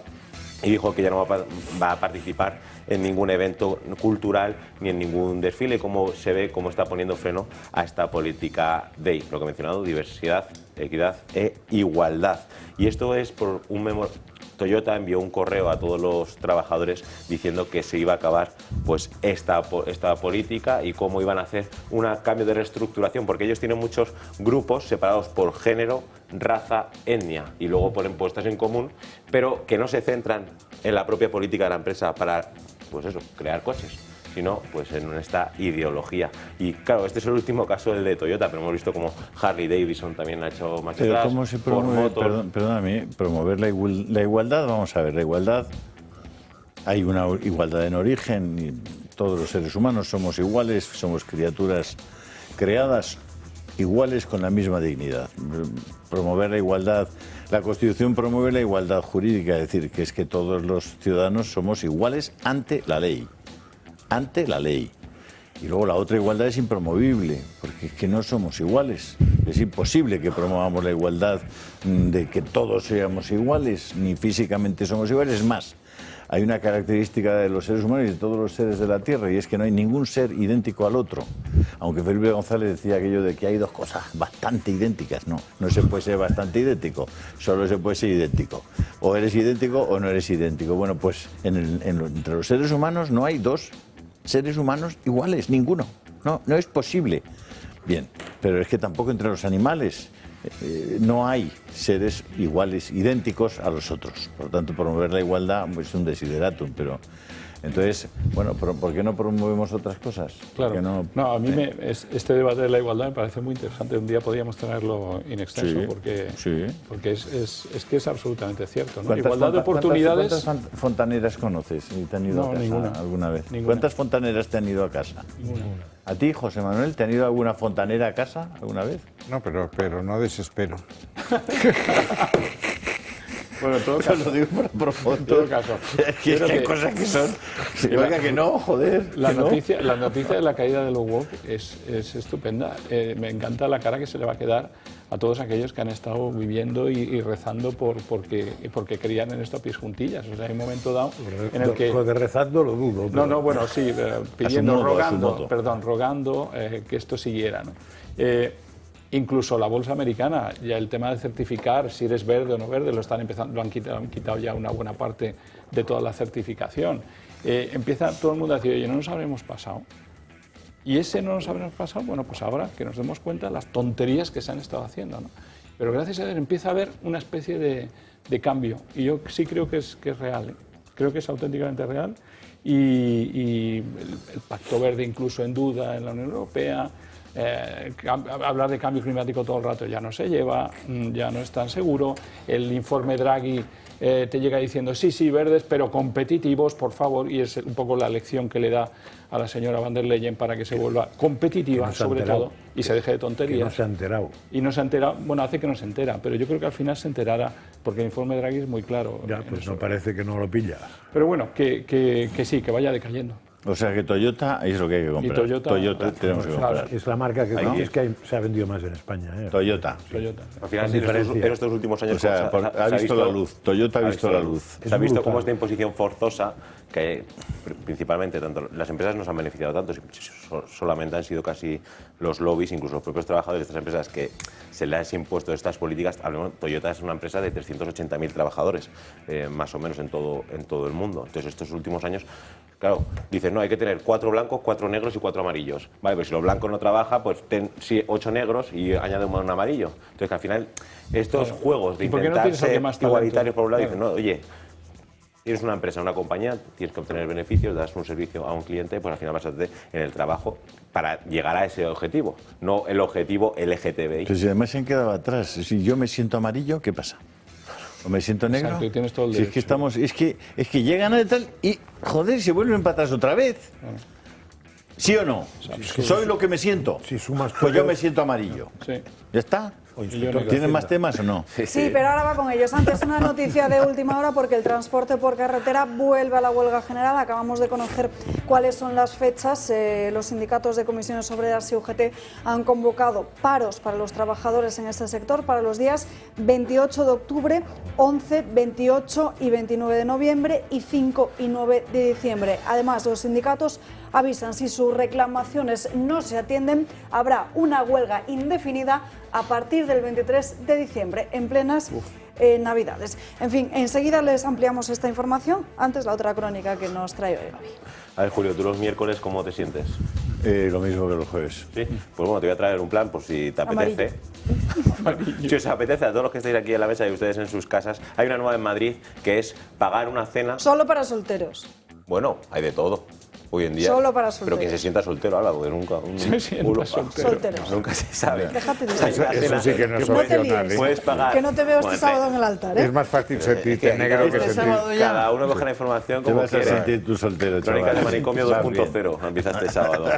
y dijo que ya no va a participar en ningún evento cultural ni en ningún desfile, como se ve, cómo está poniendo freno a esta política de, lo que he mencionado, diversidad, equidad e igualdad. Y esto es por un Toyota envió un correo a todos los trabajadores diciendo que se iba a acabar, pues, esta política y cómo iban a hacer un cambio de reestructuración, porque ellos tienen muchos grupos separados por género, raza, etnia, y luego ponen puestos en común, pero que no se centran en la propia política de la empresa para, pues eso, crear coches, sino pues en esta ideología. Y claro, este es el último caso, el de Toyota, pero hemos visto como Harley Davidson también ha hecho marcha atrás. Pero ¿cómo se promueve? Perdóname, promover la igualdad. Vamos a ver, la igualdad, hay una igualdad en origen, y todos los seres humanos somos iguales, somos criaturas creadas iguales con la misma dignidad. Promover la igualdad, la Constitución promueve la igualdad jurídica, es decir, que es que todos los ciudadanos somos iguales ante la ley. Ante la ley. Y luego la otra igualdad es impromovible, porque es que no somos iguales. Es imposible que promovamos la igualdad de que todos seamos iguales, ni físicamente somos iguales. Es más, hay una característica de los seres humanos y de todos los seres de la Tierra, y es que no hay ningún ser idéntico al otro. Aunque Felipe González decía aquello de que hay dos cosas bastante idénticas. No, no se puede ser bastante idéntico, solo se puede ser idéntico. O eres idéntico o no eres idéntico. Bueno, pues entre los seres humanos no hay dos seres humanos iguales, ninguno. No es posible. Bien, pero es que tampoco entre los animales no hay seres iguales, idénticos a los otros. Por lo tanto, promover la igualdad es un desideratum, pero entonces, bueno, ¿por qué no promovemos otras cosas? Claro. No, a mí este debate de la igualdad me parece muy interesante. Un día podríamos tenerlo in extenso, porque es que es absolutamente cierto, ¿no? Igualdad de oportunidades. ¿Cuántas fontaneras conoces y te han ido a casa ninguna, alguna vez? Ninguna. ¿Cuántas fontaneras te han ido a casa? Ninguna. ¿A ti, José Manuel, te han ido alguna fontanera a casa alguna vez? No, pero no desespero. Bueno, en todo caso, lo digo por profundo. En todo caso, es que hay cosas que son... Oiga, que no, joder. La noticia de la caída de los woke es estupenda. Me encanta la cara que se le va a quedar a todos aquellos que han estado viviendo y rezando porque creían en esto a pies juntillas. O sea, hay un momento dado en el que... Lo de rezando lo dudo. No, bueno, sí, pidiendo, rogando que esto siguiera, ¿no? Incluso la bolsa americana, ya el tema de certificar si eres verde o no verde, lo han quitado ya una buena parte de toda la certificación. Empieza todo el mundo a decir, oye, no nos habremos pasado. Y ese no nos habremos pasado, bueno, pues ahora que nos demos cuenta de las tonterías que se han estado haciendo, ¿no? Pero gracias a Dios empieza a haber una especie de cambio. Y yo sí creo que es real, ¿eh? Creo que es auténticamente real. Y el Pacto Verde incluso en duda en la Unión Europea. Hablar de cambio climático todo el rato ya no se lleva, ya no es tan seguro. El informe Draghi te llega diciendo sí, verdes, pero competitivos, por favor, y es un poco la lección que le da a la señora van der Leyen para que se vuelva competitiva, sobre todo, y se deje de tonterías. Que no se ha enterado. Y no se ha enterado, bueno, hace que no se entera, pero yo creo que al final se enterará, porque el informe Draghi es muy claro. Ya, pues no parece que no lo pilla. Pero bueno, que sí, que vaya decayendo. O sea que Toyota es lo que hay que comprar. Y Toyota tenemos que comprar. Es la marca que se ha vendido más en España. Toyota. Al final, en estos últimos años... O sea, ha visto la luz. Toyota ha visto la luz. Se ha visto cómo esta imposición forzosa, que principalmente tanto las empresas no se han beneficiado tanto, solamente han sido casi los lobbies, incluso los propios trabajadores de estas empresas que se les han impuesto estas políticas. Toyota es una empresa de 380.000 trabajadores, más o menos en todo el mundo. Entonces, estos últimos años, claro, dicen, no, hay que tener 4 blancos, 4 negros y 4 amarillos. Vale, pues si los blancos no trabaja, pues ten 8 negros y añade un amarillo. Entonces, que al final, estos juegos de intentar ser igualitarios por un lado, dicen, no, oye, tienes una empresa, una compañía, tienes que obtener beneficios, das un servicio a un cliente, pues al final vas a hacer en el trabajo para llegar a ese objetivo, no el objetivo LGTBI. Pues si además se han quedado atrás, si yo me siento amarillo, ¿qué pasa? ¿O me siento negro? Exacto, y tienes todo el derecho. Es que llegan a tal y, joder, se vuelven para atrás otra vez. ¿Sí o no? ¿Soy lo que me siento? Si sumas pues yo me siento amarillo. Sí. ¿Ya está? ¿Tienen más temas o no? Sí, pero ahora va con ellos. Antes una noticia de última hora porque el transporte por carretera vuelve a la huelga general. Acabamos de conocer cuáles son las fechas. Los sindicatos de comisiones obreras y UGT han convocado paros para los trabajadores en este sector para los días 28 de octubre, 11, 28 y 29 de noviembre y 5 y 9 de diciembre. Además, los sindicatos avisan si sus reclamaciones no se atienden, habrá una huelga indefinida a partir del 23 de diciembre, en plenas Navidades. En fin, enseguida les ampliamos esta información. Antes la otra crónica que nos trae hoy Gaby. A ver, Julio, ¿tú los miércoles cómo te sientes? Lo mismo que los jueves. ¿Sí? Pues bueno, te voy a traer un plan por si te apetece. Si os apetece, a todos los que estáis aquí en la mesa y ustedes en sus casas, hay una nueva en Madrid que es pagar una cena... Solo para solteros. Bueno, hay de todo. Hoy en día. Solo para solteros. Pero quien se sienta soltero, ahora, porque nunca. Solteros. Nunca se sabe. Déjate de eso sí que no es opcional. Puedes pagar. Que no te veo este sábado en el altar, ¿eh? Es más fácil sentirte negro que sentir. Cada uno coge la información como quiere. Te vas a sentir tú soltero, Crónica chaval. de Manicomio 2.0 empieza este sábado.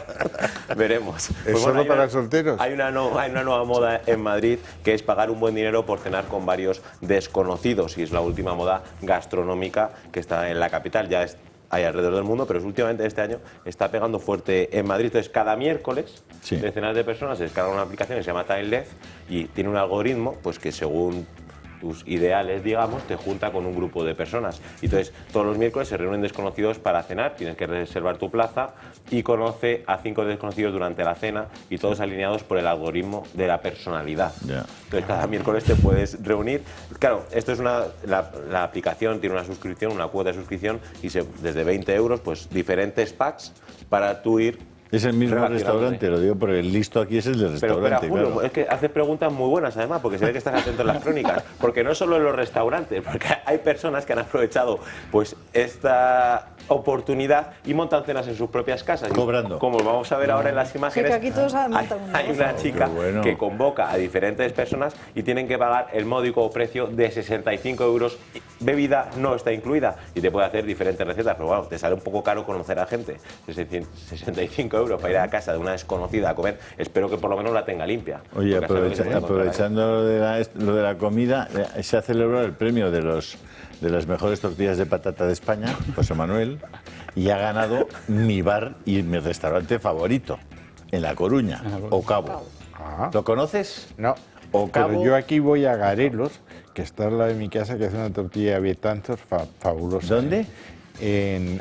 Veremos. ¿Es solo para solteros? Hay una nueva moda en Madrid que es pagar un buen dinero por cenar con varios desconocidos. Y es la última moda gastronómica que está en la capital. Ya hay alrededor del mundo, pero últimamente este año está pegando fuerte en Madrid. Entonces, cada miércoles, decenas de personas se descargan una aplicación que se llama TimeLeft y tiene un algoritmo pues que según tus ideales, digamos, te junta con un grupo de personas. Y entonces, todos los miércoles se reúnen desconocidos para cenar, tienes que reservar tu plaza y conoce a 5 desconocidos durante la cena y todos alineados por el algoritmo de la personalidad. Entonces, cada miércoles te puedes reunir. Claro, esto es la aplicación tiene una suscripción, una cuota de suscripción y desde 20 euros, pues diferentes packs para tú ir. Es el mismo restaurante, lo digo porque el listo aquí es el del restaurante. Pero Julio, es que haces preguntas muy buenas además, porque se ve que estás atento en las crónicas. Porque no solo en los restaurantes, porque hay personas que han aprovechado pues esta oportunidad y montan cenas en sus propias casas. Cobrando. Como vamos a ver ahora en las imágenes, aquí todos hay una chica que convoca a diferentes personas y tienen que pagar el módico precio de 65 euros bebida no está incluida y te puede hacer diferentes recetas, pero bueno, te sale un poco caro conocer a gente. 65 euros para ir a casa de una desconocida a comer, espero que por lo menos la tenga limpia. Oye, aprovechando lo de la comida, se ha celebrado el premio de las mejores tortillas de patata de España, José Manuel, y ha ganado mi bar y mi restaurante favorito, en La Coruña, Ocavo. ¿Lo conoces? No. Ocavo. Pero yo aquí voy a Garelos, que está al lado de mi casa, que hace una tortilla de Bietanzos fabulosa. ¿Dónde?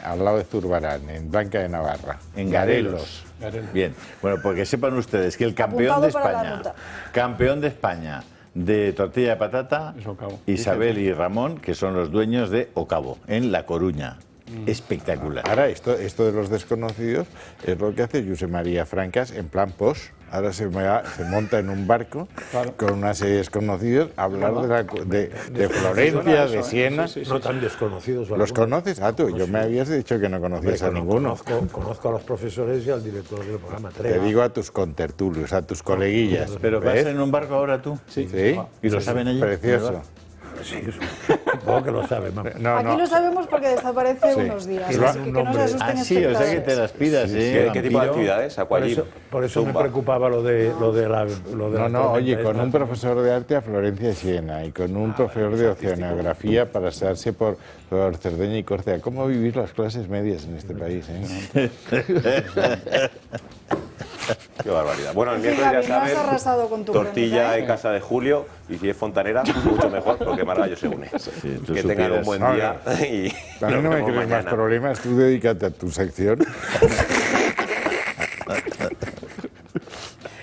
Al lado de Zurbarán, en Blanca de Navarra. En Garelos. Bien, bueno, porque sepan ustedes que el campeón de España de tortilla de patata, Isabel y Ramón, que son los dueños de Ocavo, en La Coruña. Espectacular. Ahora, esto de los desconocidos es lo que hace Josep María Francas en plan post. Ahora se monta en un barco con una serie de desconocidos a hablar de Florencia, de Siena. No tan desconocidos. ¿Los conoces? Ah, tú, yo me habías dicho que no conocías a ninguno. Conozco a los profesores y al director del programa. Te digo a tus contertulios, a tus coleguillas. ¿Pero vas en un barco ahora tú? Sí. ¿Y lo saben allí? Precioso. Sí, supongo que lo saben. Aquí lo sabemos porque desaparece unos días, así que no se asusten sí, o sea que te las pidas, ¿Qué tipo de actividades? Por eso me preocupaba lo de la oye, con un profesor de arte a Florencia y Siena y con un profesor de oceanografía para pasarse por Cerdeña y Córcega. ¿Cómo vivir las clases medias en este país? Qué barbaridad. Bueno, el miércoles ya saben, tortilla en casa de Julio, y si es fontanera, mucho mejor, porque más gallo se une. Sí, que tengan un buen día. Y también no me crees más problemas, tú dedícate a tu sección.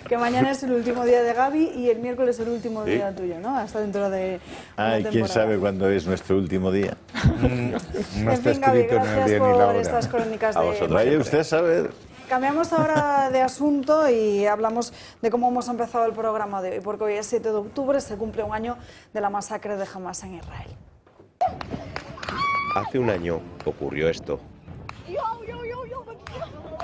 Que mañana es el último día de Gaby y el miércoles es el último día tuyo, ¿no? Hasta dentro de una temporada. ¿Quién sabe cuándo es nuestro último día? No está escrito en el día ni la hora. Estas crónicas de... Vaya usted a saber. Cambiamos ahora de asunto y hablamos de cómo hemos empezado el programa de hoy, porque hoy es 7 de octubre, se cumple un año de la masacre de Hamas en Israel. Hace un año ocurrió esto.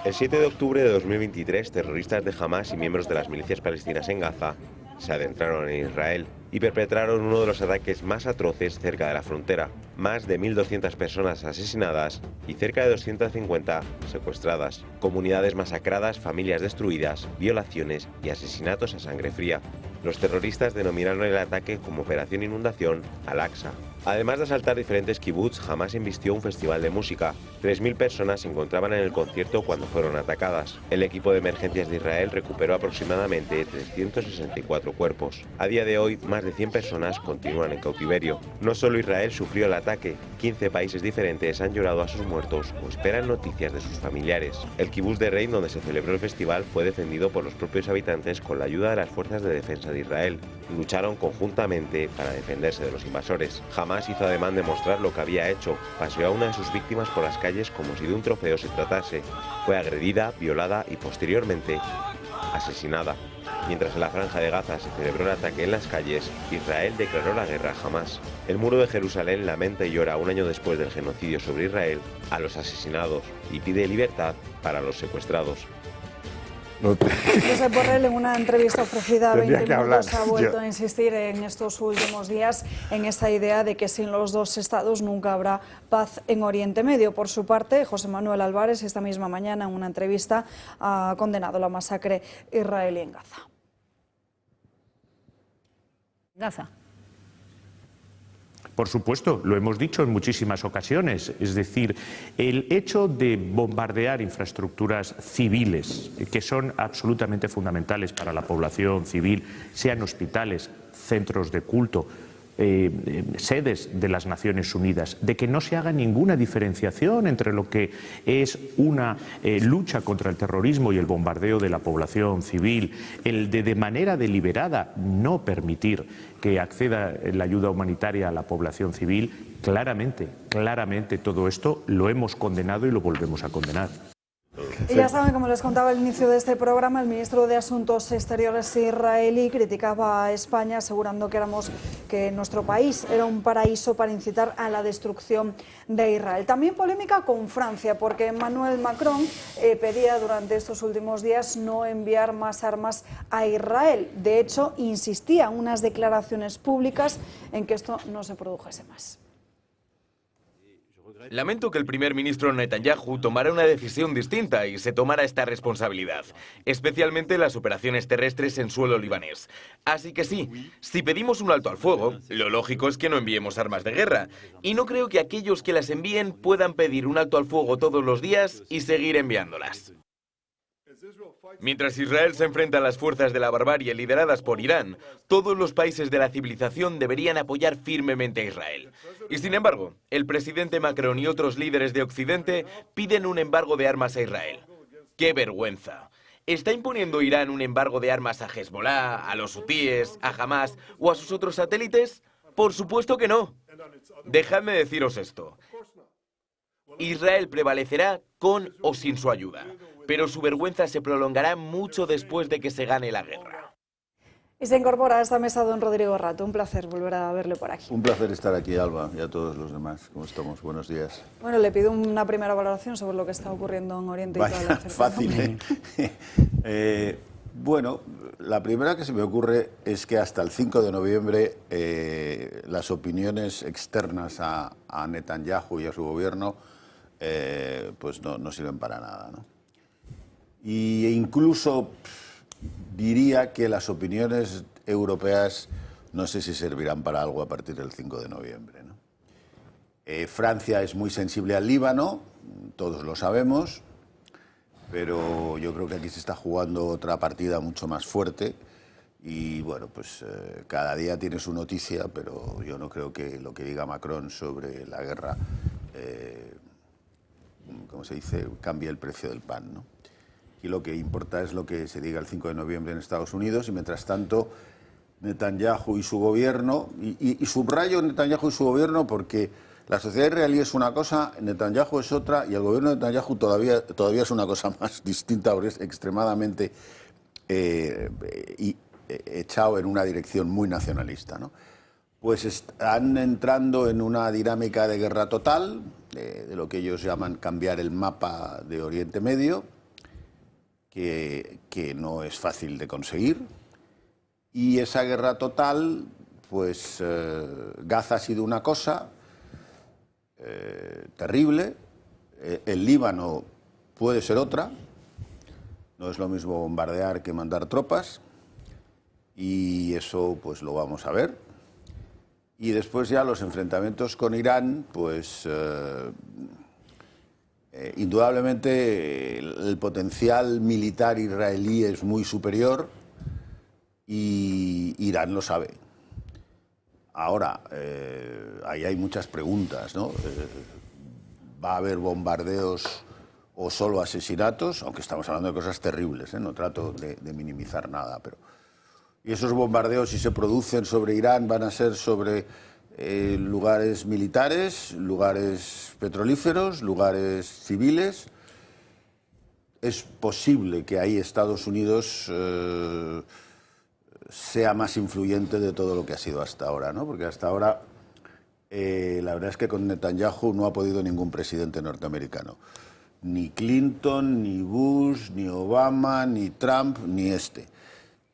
El 7 de octubre de 2023, terroristas de Hamas y miembros de las milicias palestinas en Gaza se adentraron en Israel y perpetraron uno de los ataques más atroces cerca de la frontera. Más de 1.200 personas asesinadas y cerca de 250 secuestradas. Comunidades masacradas, familias destruidas, violaciones y asesinatos a sangre fría. Los terroristas denominaron el ataque como Operación Inundación Al-Aqsa. Además de asaltar diferentes kibbutz, Hamas invistió un festival de música. 3.000 personas se encontraban en el concierto cuando fueron atacadas. El equipo de emergencias de Israel recuperó aproximadamente 364 cuerpos. A día de hoy, más de 100 personas continúan en cautiverio. No solo Israel sufrió el ataque, 15 países diferentes han llorado a sus muertos o esperan noticias de sus familiares. El kibbutz de Rein, donde se celebró el festival, fue defendido por los propios habitantes con la ayuda de las fuerzas de defensa de Israel. Lucharon conjuntamente para defenderse de los invasores. Hamas hizo ademán de mostrar lo que había hecho. Paseó a una de sus víctimas por las calles como si de un trofeo se tratase. Fue agredida, violada y posteriormente asesinada. Mientras en la Franja de Gaza se celebró el ataque en las calles, Israel declaró la guerra a Hamas. El muro de Jerusalén lamenta y llora un año después del genocidio sobre Israel a los asesinados y pide libertad para los secuestrados. Josep Borrell, en una entrevista ofrecida a 20 Minutos, ha vuelto a insistir en estos últimos días en esa idea de que sin los dos estados nunca habrá paz en Oriente Medio. Por su parte, José Manuel Álvarez, esta misma mañana en una entrevista, ha condenado la masacre israelí en Gaza. Por supuesto, lo hemos dicho en muchísimas ocasiones, es decir, el hecho de bombardear infraestructuras civiles, que son absolutamente fundamentales para la población civil, sean hospitales, centros de culto, sedes de las Naciones Unidas, de que no se haga ninguna diferenciación entre lo que es una lucha contra el terrorismo y el bombardeo de la población civil, el de manera deliberada no permitir que acceda la ayuda humanitaria a la población civil, claramente todo esto lo hemos condenado y lo volvemos a condenar. Y ya saben, como les contaba al inicio de este programa, el ministro de Asuntos Exteriores israelí criticaba a España asegurando que nuestro país era un paraíso para incitar a la destrucción de Israel. También polémica con Francia, porque Emmanuel Macron pedía durante estos últimos días no enviar más armas a Israel. De hecho, insistía en unas declaraciones públicas en que esto no se produjese más. Lamento que el primer ministro Netanyahu tomara una decisión distinta y se tomara esta responsabilidad, especialmente las operaciones terrestres en suelo libanés. Así que sí, si pedimos un alto al fuego, lo lógico es que no enviemos armas de guerra, y no creo que aquellos que las envíen puedan pedir un alto al fuego todos los días y seguir enviándolas. Mientras Israel se enfrenta a las fuerzas de la barbarie lideradas por Irán, todos los países de la civilización deberían apoyar firmemente a Israel. Y sin embargo, el presidente Macron y otros líderes de Occidente piden un embargo de armas a Israel. ¡Qué vergüenza! ¿Está imponiendo Irán un embargo de armas a Hezbollah, a los hutíes, a Hamas o a sus otros satélites? ¡Por supuesto que no! Dejadme deciros esto. Israel prevalecerá con o sin su ayuda, pero su vergüenza se prolongará mucho después de que se gane la guerra. Y se incorpora a esta mesa don Rodrigo Rato. Un placer volver a verle por aquí. Un placer estar aquí, Alba, y a todos los demás. ¿Cómo estamos? Buenos días. Bueno, le pido una primera valoración sobre lo que está ocurriendo en Oriente y toda la fácil, ¿eh? Bueno, la primera que se me ocurre es que hasta el 5 de noviembre las opiniones externas a Netanyahu y a su gobierno pues no sirven para nada, ¿no? Y incluso diría que las opiniones europeas no sé si servirán para algo a partir del 5 de noviembre, ¿no? Francia es muy sensible al Líbano, todos lo sabemos, pero yo creo que aquí se está jugando otra partida mucho más fuerte y bueno, pues cada día tiene su noticia, pero yo no creo que lo que diga Macron sobre la guerra, ¿cómo se dice?, cambie el precio del pan, ¿no? Y lo que importa es lo que se diga el 5 de noviembre en Estados Unidos y mientras tanto Netanyahu y su gobierno, y subrayo Netanyahu y su gobierno porque la sociedad israelí es una cosa, Netanyahu es otra y el gobierno de Netanyahu todavía es una cosa más distinta, porque es extremadamente echado en una dirección muy nacionalista, ¿no? Pues están entrando en una dinámica de guerra total, de lo que ellos llaman cambiar el mapa de Oriente Medio, que no es fácil de conseguir. Y esa guerra total, pues Gaza ha sido una cosa terrible, el Líbano puede ser otra, no es lo mismo bombardear que mandar tropas, y eso pues lo vamos a ver. Y después ya los enfrentamientos con Irán, pues indudablemente el potencial militar israelí es muy superior y Irán lo sabe. Ahora, ahí hay muchas preguntas, ¿no? ¿Va a haber bombardeos o solo asesinatos? Aunque estamos hablando de cosas terribles, ¿eh? No trato de minimizar nada, pero... Y esos bombardeos, si se producen sobre Irán, van a ser sobre lugares militares, lugares petrolíferos, lugares civiles. Es posible que ahí Estados Unidos sea más influyente de todo lo que ha sido hasta ahora, ¿no? Porque hasta ahora la verdad es que con Netanyahu no ha podido ningún presidente norteamericano. Ni Clinton, ni Bush, ni Obama, ni Trump, ni este.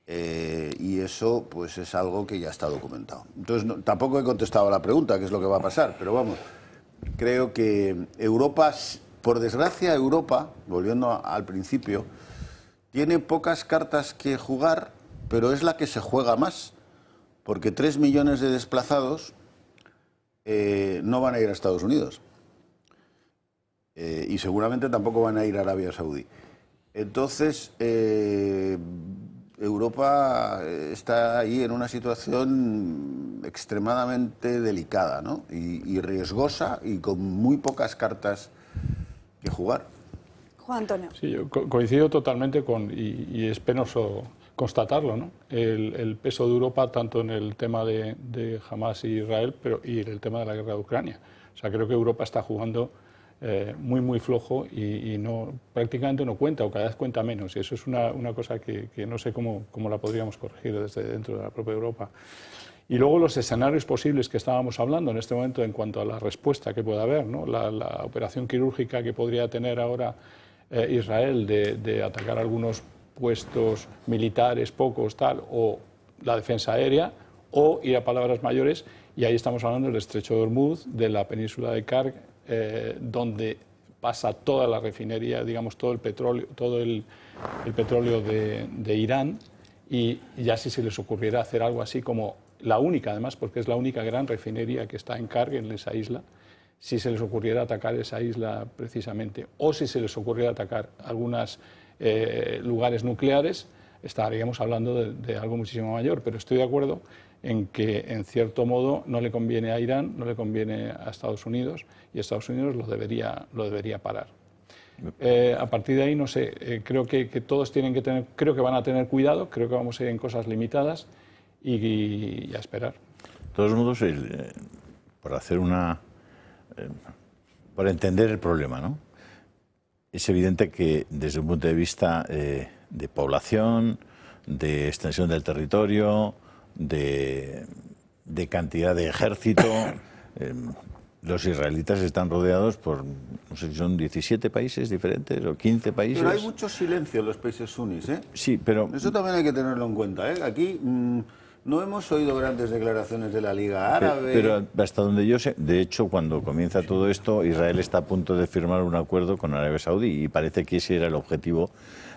Y eso pues es algo que ya está documentado. Entonces tampoco he contestado a la pregunta, qué es lo que va a pasar, pero vamos, creo que Europa, por desgracia Europa, volviendo al principio, tiene pocas cartas que jugar, pero es la que se juega más, porque 3 millones de desplazados no van a ir a Estados Unidos y seguramente tampoco van a ir a Arabia Saudí. Entonces Europa está ahí en una situación extremadamente delicada, ¿no? Y riesgosa y con muy pocas cartas que jugar. Juan Antonio. Sí, yo coincido totalmente y es penoso constatarlo, ¿no? El peso de Europa tanto en el tema de Hamas y Israel, y en el tema de la guerra de Ucrania. O sea, creo que Europa está jugando muy flojo y prácticamente no cuenta o cada vez cuenta menos y eso es una cosa que no sé cómo la podríamos corregir desde dentro de la propia Europa. Y luego los escenarios posibles que estábamos hablando en este momento en cuanto a la respuesta que pueda haber, ¿no? La operación quirúrgica que podría tener ahora Israel de atacar algunos puestos militares, pocos, tal, o la defensa aérea, o ir a palabras mayores, y ahí estamos hablando del estrecho de Hormuz, de la península de Kark, donde pasa toda la refinería, digamos, todo el petróleo de Irán, y ya si se les ocurriera hacer algo así como la única, además, porque es la única gran refinería que está en carga en esa isla, si se les ocurriera atacar esa isla precisamente, o si se les ocurriera atacar algunos lugares nucleares, estaríamos hablando de algo muchísimo mayor. Pero estoy de acuerdo en que, en cierto modo, no le conviene a Irán, no le conviene a Estados Unidos, y Estados Unidos lo debería parar. A partir de ahí, no sé, creo que todos tienen que tener, creo que van a tener cuidado, creo que vamos a ir en cosas limitadas y a esperar. De todos modos, por hacer por entender el problema, ¿no? Es evidente que desde un punto de vista de población, de extensión del territorio, de cantidad de ejército, los israelitas están rodeados por, no sé si son 17 países diferentes o 15 países. Pero hay mucho silencio en los países sunís, ¿eh? Sí, pero... Eso también hay que tenerlo en cuenta, ¿eh? Aquí no hemos oído grandes declaraciones de la Liga Árabe. Pero hasta donde yo sé, de hecho, cuando comienza todo esto, Israel está a punto de firmar un acuerdo con Arabia Saudí, y parece que ese era el objetivo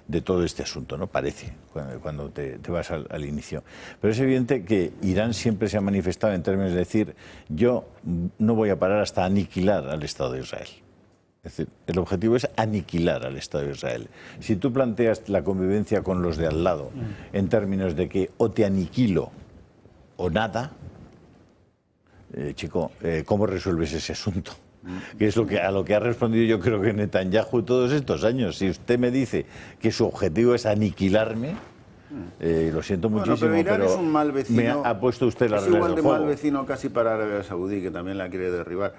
de todo este asunto, ¿no? Parece, cuando te vas al inicio. Pero es evidente que Irán siempre se ha manifestado en términos de decir: yo no voy a parar hasta aniquilar al Estado de Israel. Es decir, el objetivo es aniquilar al Estado de Israel. Si tú planteas la convivencia con los de al lado en términos de que o te aniquilo o nada, chico, ¿cómo resuelves ese asunto? Que es a lo que ha respondido, yo creo, que Netanyahu todos estos años. Si usted me dice que su objetivo es aniquilarme, lo siento muchísimo, pero Irán es un mal vecino, me ha puesto usted la es regla igual del de juego. mal vecino casi para Arabia Saudí, que también la quiere derribar.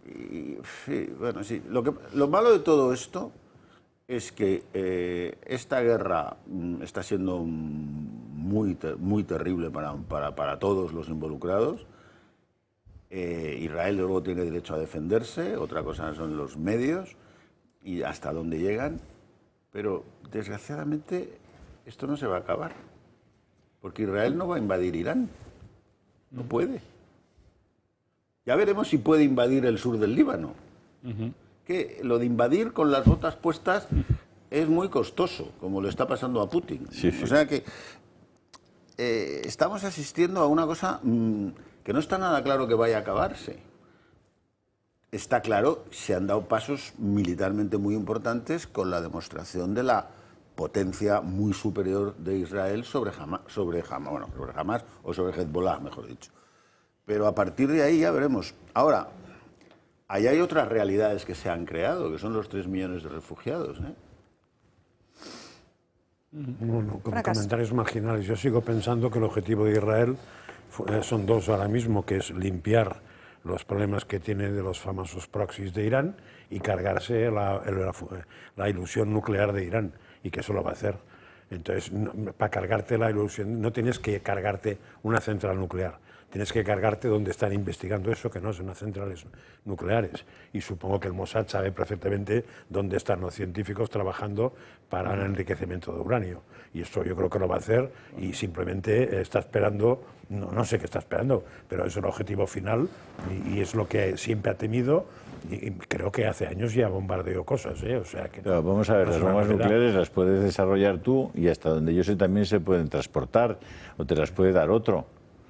Y, sí, bueno, sí. Lo malo de todo esto es que esta guerra está siendo muy terrible para todos los involucrados. Israel luego tiene derecho a defenderse, otra cosa son los medios y hasta dónde llegan, pero desgraciadamente esto no se va a acabar, porque Israel no va a invadir Irán, no puede. Ya veremos si puede invadir el sur del Líbano. Que lo de invadir con las botas puestas es muy costoso, como le está pasando a Putin. Sí, sí. O sea que estamos asistiendo a una cosa que no está nada claro que vaya a acabarse. Está claro, se han dado pasos militarmente muy importantes con la demostración de la potencia muy superior de Israel sobre Hamas o sobre Hezbollah, mejor dicho. Pero a partir de ahí ya veremos. Ahora, ahí hay otras realidades que se han creado, que son los 3 millones de refugiados, ¿eh? Bueno, con comentarios marginales. Yo sigo pensando que el objetivo de Israel son dos ahora mismo, que es limpiar los problemas que tiene de los famosos proxies de Irán y cargarse la ilusión nuclear de Irán, y que eso lo va a hacer. Entonces, para cargarte la ilusión, no tienes que cargarte una central nuclear, tienes que cargarte donde están investigando eso, que no son las centrales nucleares. Y supongo que el Mossad sabe perfectamente dónde están los científicos trabajando para el enriquecimiento de uranio. Y esto yo creo que lo va a hacer, y simplemente está esperando, no sé qué está esperando, pero es el objetivo final y es lo que siempre ha temido. Y creo que hace años ya bombardeó cosas, ¿eh? O sea que pero vamos a ver, las bombas nucleares las puedes desarrollar tú, y hasta donde yo sé también se pueden transportar, o te las puede dar otro.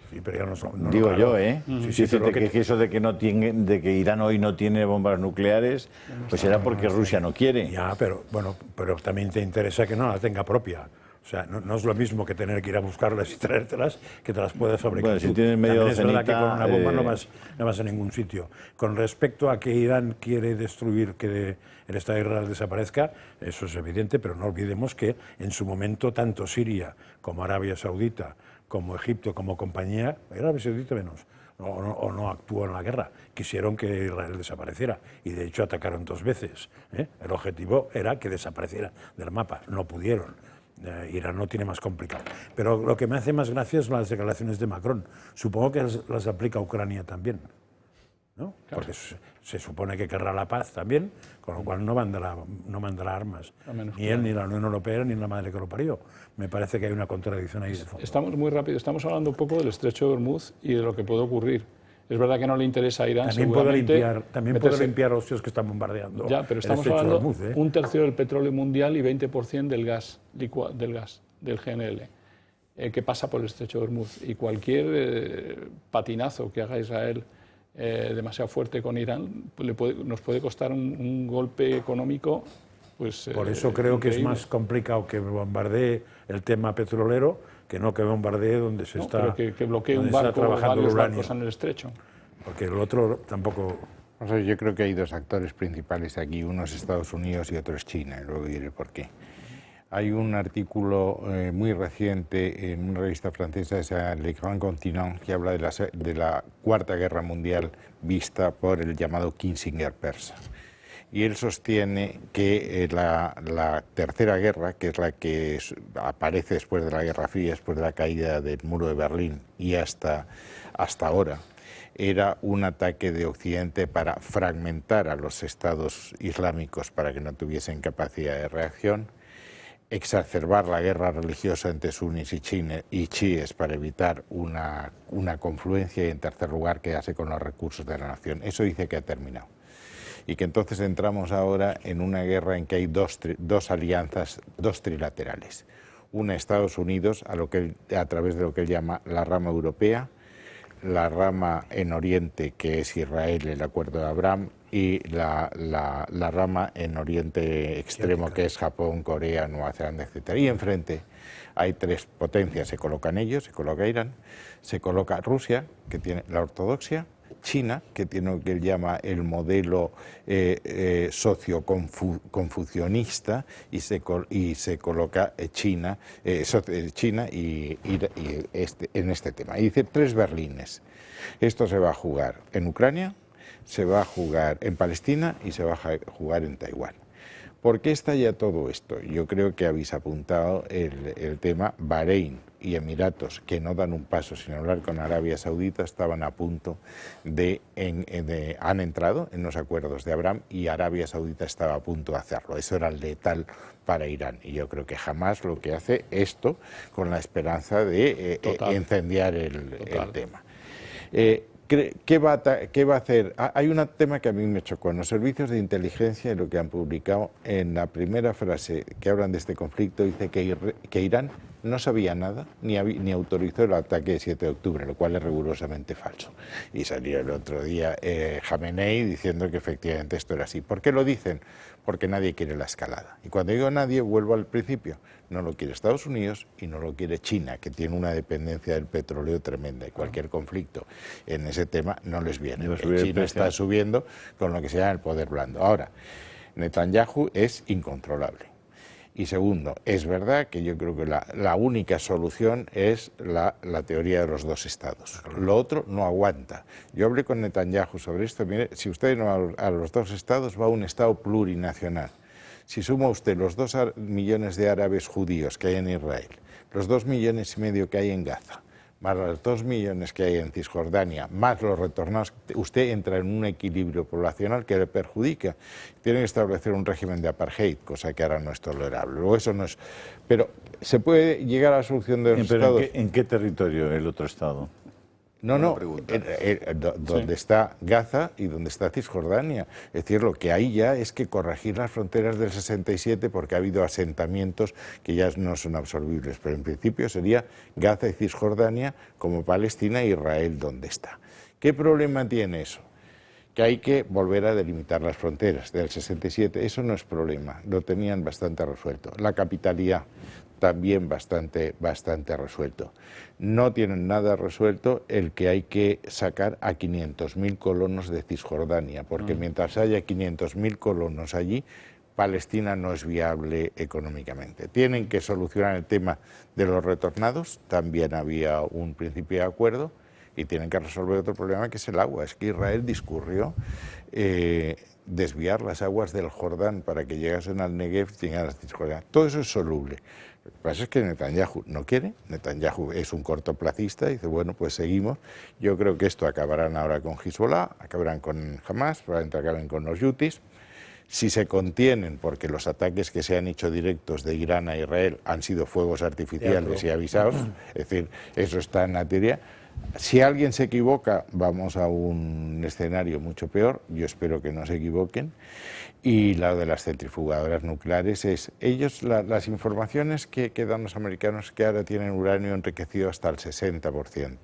Sí, pero ya no digo claro. Yo, ¿eh? Sí, sí, que eso de que Irán hoy no tiene bombas nucleares, pues será porque Rusia no quiere. Ya, pero bueno, pero también te interesa que no la tenga propia. O sea, no es lo mismo que tener que ir a buscarlas y traértelas, que te las puedes fabricar. Bueno, si tienes medio es verdad que con una bomba no vas a ningún sitio. Con respecto a que Irán quiere destruir, que el Estado de Israel desaparezca, eso es evidente, pero no olvidemos que en su momento tanto Siria como Arabia Saudita, como Egipto, como compañía, Arabia Saudita menos, o no actuó en la guerra, quisieron que Israel desapareciera, y de hecho atacaron 2 veces, ¿eh? El objetivo era que desapareciera del mapa, no pudieron. Irán no tiene más complicado. Pero lo que me hace más gracia es las declaraciones de Macron. Supongo que las aplica a Ucrania también, ¿no? Claro. Porque se supone que querrá la paz también, con lo cual no mandará armas. Ni él, ni la Unión Europea, ni la madre que lo parió. Me parece que hay una contradicción ahí de fondo. Estamos muy rápido, estamos hablando un poco del estrecho de Hormuz y de lo que puede ocurrir. Es Es verdad que no le interesa a Irán. También puede limpiar los tíos que están bombardeando. Ya, pero estamos hablando de 1/3 del petróleo mundial y 20% del gas, del GNL, que pasa por el estrecho de Hormuz. Y cualquier patinazo que haga Israel demasiado fuerte con Irán nos puede costar un golpe económico. Pues, por eso creo que es más complicado que bombardee el tema petrolero que no que bombardee donde se está pero que bloquee un barco o varios barcos en el estrecho. Porque el otro tampoco... O sea, yo creo que hay dos actores principales aquí, uno es Estados Unidos y otro es China, y luego diré por qué. Hay un artículo muy reciente en una revista francesa, Le Grand Continent, que habla de la Cuarta Guerra Mundial vista por el llamado Kissinger persa. Y él sostiene que la Tercera Guerra, que es la que aparece después de la Guerra Fría, después de la caída del muro de Berlín y hasta ahora, era un ataque de Occidente para fragmentar a los estados islámicos para que no tuviesen capacidad de reacción, exacerbar la guerra religiosa entre suníes y chiíes para evitar una confluencia y, en tercer lugar, quedarse con los recursos de la nación. Eso dice que ha terminado. Y que entonces entramos ahora en una guerra en que hay dos alianzas, dos trilaterales. Una Estados Unidos, a través de lo que él llama la rama europea, la rama en Oriente, que es Israel, el Acuerdo de Abraham, y la rama en Oriente Extremo, que es Japón, Corea, Nueva Zelanda, etc. Y enfrente hay tres potencias, se colocan ellos, se coloca Irán, se coloca Rusia, que tiene la ortodoxia, China, que tiene lo que él llama el modelo socio-confucionista, y se coloca China en este tema. Y dice tres Berlines. Esto se va a jugar en Ucrania, se va a jugar en Palestina y se va a jugar en Taiwán. ¿Por qué está ya todo esto? Yo creo que habéis apuntado el tema Bahrein y Emiratos, que no dan un paso sin hablar con Arabia Saudita, estaban a punto han entrado en los acuerdos de Abraham y Arabia Saudita estaba a punto de hacerlo. Eso era letal para Irán. Y yo creo que jamás lo que hace esto con la esperanza de incendiar el tema. ¿Qué va a hacer? Hay un tema que a mí me chocó. En los servicios de inteligencia, y lo que han publicado, en la primera frase que hablan de este conflicto, dice que Irán no sabía nada ni autorizó el ataque del 7 de octubre, lo cual es rigurosamente falso. Y salió el otro día Jamenei diciendo que efectivamente esto era así. ¿Por qué lo dicen? Porque nadie quiere la escalada. Y cuando digo nadie, vuelvo al principio. No lo quiere Estados Unidos y no lo quiere China, que tiene una dependencia del petróleo tremenda. Y cualquier conflicto en ese tema no les viene. China está subiendo con lo que se llama el poder blando. Ahora, Netanyahu es incontrolable. Y segundo, es verdad que yo creo que la única solución es la teoría de los dos estados. Lo otro no aguanta. Yo hablé con Netanyahu sobre esto. Mire, si usted no va a los dos estados, va a un estado plurinacional. Si suma usted los 2 millones de árabes judíos que hay en Israel, los 2,5 millones que hay en Gaza, más los 2 millones que hay en Cisjordania, más los retornados, usted entra en un equilibrio poblacional que le perjudica. Tiene que establecer un régimen de apartheid, cosa que ahora no es tolerable. Luego eso no es... Pero se puede llegar a la solución de los estados... ¿En qué territorio el otro estado? No, donde está Gaza y donde está Cisjordania. Es decir, lo que hay ya es que corregir las fronteras del 67 porque ha habido asentamientos que ya no son absorbibles, pero en principio sería Gaza y Cisjordania como Palestina e Israel donde está. ¿Qué problema tiene eso? Que hay que volver a delimitar las fronteras del 67, eso no es problema, lo tenían bastante resuelto. La capitalidad también bastante resuelto. No tienen nada resuelto el que hay que sacar a 500.000 colonos de Cisjordania, porque mientras haya 500.000 colonos allí, Palestina no es viable económicamente. Tienen que solucionar el tema de los retornados, también había un principio de acuerdo, y tienen que resolver otro problema que es el agua. Es que Israel discurrió desviar las aguas del Jordán para que llegasen al Negev y llegaran a Cisjordania. Todo eso es soluble. Lo que pasa es que Netanyahu no quiere. Netanyahu es un cortoplacista y dice, bueno, pues seguimos. Yo creo que esto acabarán ahora con Hezbollah, acabarán con Hamas, probablemente acaben con los Houthis. Si se contienen, porque los ataques que se han hecho directos de Irán a Israel han sido fuegos artificiales y avisados, es decir, eso está en la teoría, Si alguien se equivoca, vamos a un escenario mucho peor. Yo espero que no se equivoquen. Y la de las centrifugadoras nucleares es, las informaciones que dan los americanos que ahora tienen uranio enriquecido hasta el 60%.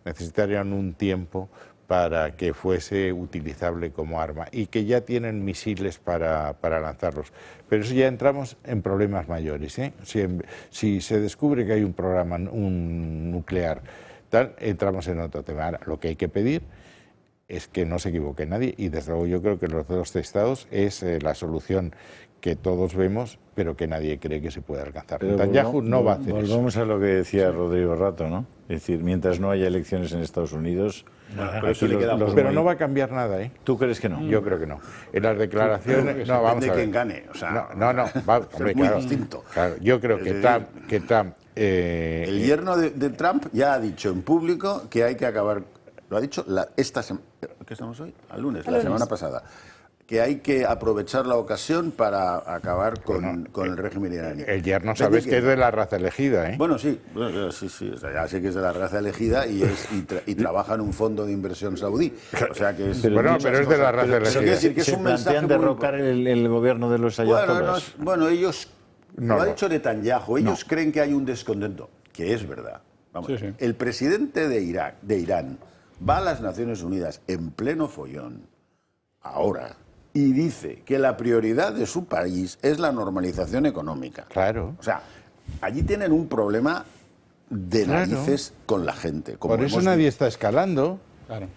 Necesitarían un tiempo para que fuese utilizable como arma y que ya tienen misiles para lanzarlos. Pero eso ya entramos en problemas mayores, ¿eh? Si se descubre que hay un programa nuclear, entramos en otro tema. Ahora, lo que hay que pedir es que no se equivoque nadie y desde luego yo creo que los dos estados es la solución que todos vemos, pero que nadie cree que se puede alcanzar. Netanyahu no va a hacer eso. Volvemos a lo que decía Rodrigo Rato, ¿no? Es decir, mientras no haya elecciones en Estados Unidos... Pero no va a cambiar nada, ¿eh? ¿Tú crees que no? Yo creo que no. En las declaraciones... No, vamos a ver. Quién gane. O sea, hombre, es muy distinto. Claro, yo creo que Trump... el yerno de Trump ya ha dicho en público que hay que acabar... Lo ha dicho esta semana... ¿Qué estamos hoy? Al lunes, la semana pasada. Que hay que aprovechar la ocasión para acabar con el régimen iraní. El yerno, sabes que es de la raza elegida, ¿eh? Bueno, sí, sí. O sea, ya sé que es de la raza elegida y trabaja en un fondo de inversión saudí. O sea que es... pero es de la raza elegida. Quiere decir que es un mensaje plantean derrocar el gobierno de los ayatolás. Bueno, ellos... Lo ha dicho Netanyahu. Ellos creen que hay un descontento, que es verdad. Vamos, sí. El presidente de Irán va a las Naciones Unidas en pleno follón, ahora, y dice que la prioridad de su país es la normalización económica. Claro. O sea, allí tienen un problema de narices con la gente. Por eso nadie está escalando. Claro.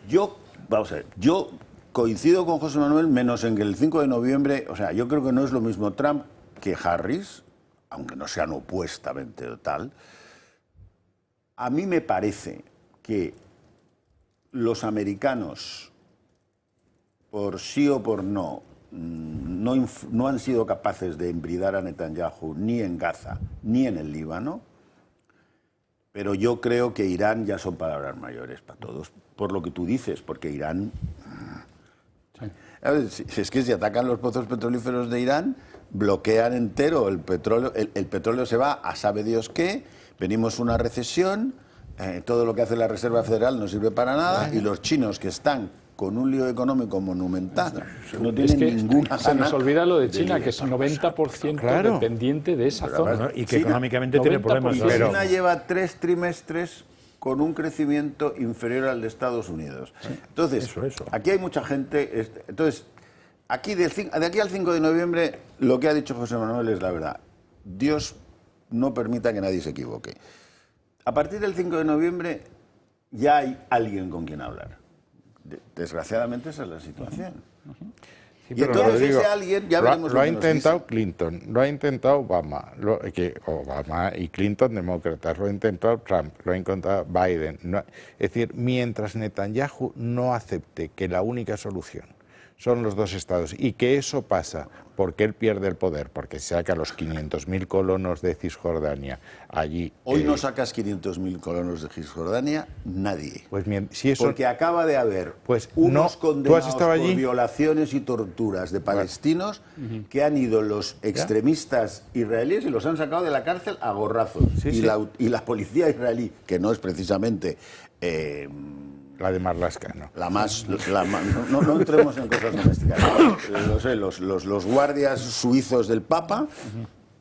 Vamos a ver, yo coincido con José Manuel, menos en que el 5 de noviembre, o sea, yo creo que no es lo mismo Trump que Harris, aunque no sean opuestamente tal. A mí me parece que los americanos, por sí o por no han sido capaces de embridar a Netanyahu ni en Gaza ni en el Líbano, pero yo creo que Irán ya son palabras mayores para todos, por lo que tú dices, porque Irán... Sí. Es que si atacan los pozos petrolíferos de Irán, bloquean entero el petróleo, el petróleo se va a sabe Dios qué, venimos una recesión... todo lo que hace la Reserva Federal no sirve para nada y los chinos que están con un lío económico monumental no tienen ninguna se nos olvida lo de China, que es 90% dependiente de esa zona. Y que económicamente tiene problemas. China lleva 3 trimestres con un crecimiento inferior al de Estados Unidos. Entonces, aquí hay mucha gente... Entonces, de aquí al 5 de noviembre, lo que ha dicho José Manuel es la verdad. Dios no permita que nadie se equivoque. A partir del 5 de noviembre ya hay alguien con quien hablar. Desgraciadamente esa es la situación. Sí, y entonces ese alguien, ya veremos lo ha intentado Clinton, lo ha intentado Obama, Obama y Clinton demócratas, lo ha intentado Trump, lo ha intentado Biden. Es decir, mientras Netanyahu no acepte que la única solución son los dos estados y que eso pasa porque él pierde el poder, porque saca los 500.000 colonos de Cisjordania allí. Hoy no sacas 500.000 colonos de Cisjordania, nadie. Pues si eso, porque acaba de haber unos condenados por allí? Violaciones y torturas de palestinos que han ido los extremistas israelíes y los han sacado de la cárcel a gorrazos. Y la policía israelí, que no es precisamente... la de Marlaska, ¿no? No entremos en cosas domésticas. Los guardias suizos del Papa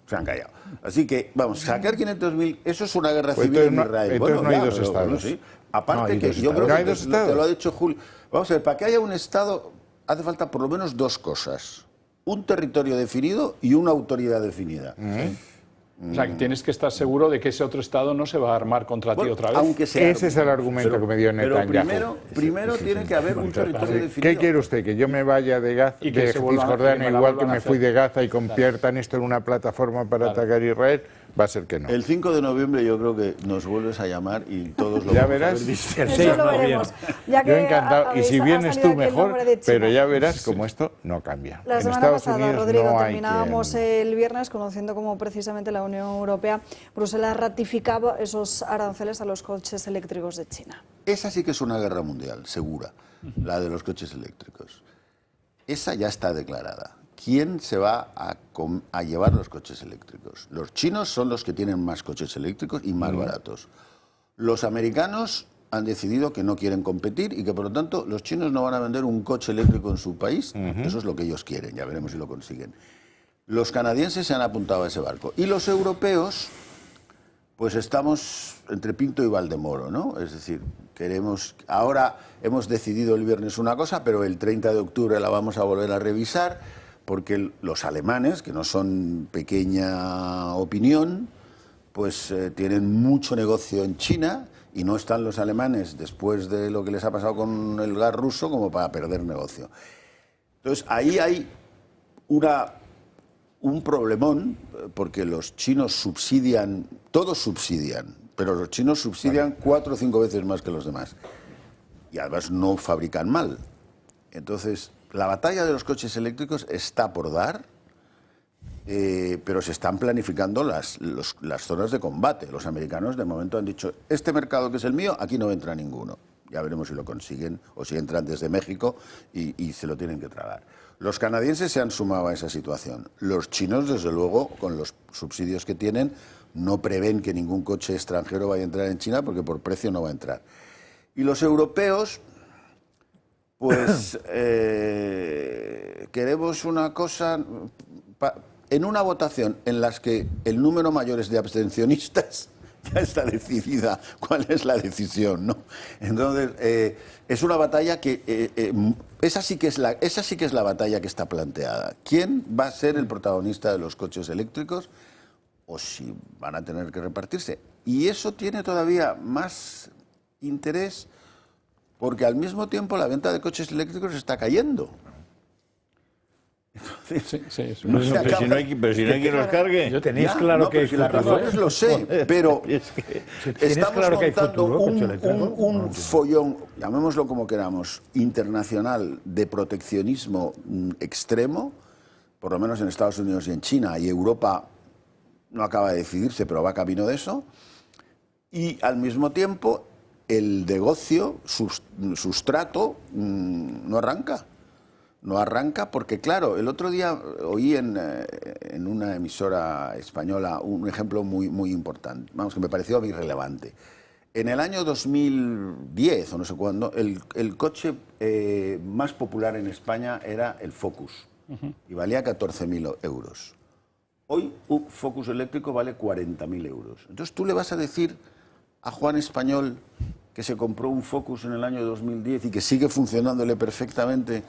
se han callado. Así que, vamos, sacar 500.000, eso es una guerra civil en Israel. Entonces no hay dos estados. Sí. Aparte que yo creo que te lo ha dicho Julio. Vamos a ver, para que haya un estado hace falta por lo menos dos cosas. Un territorio definido y una autoridad definida. O sea, que tienes que estar seguro de que ese otro Estado no se va a armar contra ti otra vez. Aunque sea, ese es el argumento que me dio Netanyahu. Pero primero tiene que haber un territorio definido. ¿Qué quiere usted? ¿Que yo me vaya de Gaza, de Cisjordania, igual que me fui de Gaza y conviertan esto en una plataforma para atacar a Israel? Va a ser que no. El 5 de noviembre yo creo que nos vuelves a llamar y todos lo ya verás. El 6 lo veremos. Ya que yo encantado. Y si vienes tú mejor, pero ya verás sí. como esto no cambia. La semana pasada, Rodrigo, terminábamos el viernes conociendo cómo precisamente la Unión Europea, Bruselas ratificaba esos aranceles a los coches eléctricos de China. Esa sí que es una guerra mundial, segura, la de los coches eléctricos. Esa ya está declarada. ¿Quién se va a llevar los coches eléctricos? Los chinos son los que tienen más coches eléctricos y más baratos. Los americanos han decidido que no quieren competir y que por lo tanto los chinos no van a vender un coche eléctrico en su país. Eso es lo que ellos quieren, ya veremos si lo consiguen. Los canadienses se han apuntado a ese barco y los europeos pues estamos entre Pinto y Valdemoro, ¿no? Es decir, ahora hemos decidido el viernes una cosa, pero el 30 de octubre la vamos a volver a revisar porque los alemanes, que no son pequeña opinión, pues tienen mucho negocio en China y no están los alemanes, después de lo que les ha pasado con el gas ruso, como para perder negocio. Entonces, ahí hay un problemón, porque los chinos subsidian, todos subsidian, pero los chinos subsidian 4 o 5 veces más que los demás. Y además no fabrican mal. Entonces, la batalla de los coches eléctricos está por dar, pero se están planificando las zonas de combate. Los americanos de momento han dicho, este mercado que es el mío, aquí no entra ninguno. Ya veremos si lo consiguen o si entran desde México y se lo tienen que tragar. Los canadienses se han sumado a esa situación. Los chinos, desde luego, con los subsidios que tienen, no prevén que ningún coche extranjero vaya a entrar en China porque por precio no va a entrar. Y los europeos, pues queremos una cosa... En una votación en la que el número mayor es de abstencionistas, ya está decidida cuál es la decisión, ¿no? Entonces, es una batalla que... esa sí que es la batalla que está planteada. ¿Quién va a ser el protagonista de los coches eléctricos? O si van a tener que repartirse. Y eso tiene todavía más interés porque al mismo tiempo la venta de coches eléctricos está cayendo. Sí, pero si no hay quien los cargue. Tenéis claro que hay futuro. Las razones lo sé, pero estamos montando un follón, llamémoslo como queramos, internacional de proteccionismo extremo, por lo menos en Estados Unidos y en China, y Europa no acaba de decidirse, pero va camino de eso, y al mismo tiempo el negocio, sustrato, no arranca. No arranca porque, claro, el otro día oí en una emisora española un ejemplo muy importante, vamos, que me pareció muy relevante. En el año 2010, o no sé cuándo, el coche más popular en España era el Focus, y valía 14.000 euros. Hoy un Focus eléctrico vale 40.000 euros. Entonces tú le vas a decir a Juan Español, que se compró un Focus en el año 2010 y que sigue funcionándole perfectamente...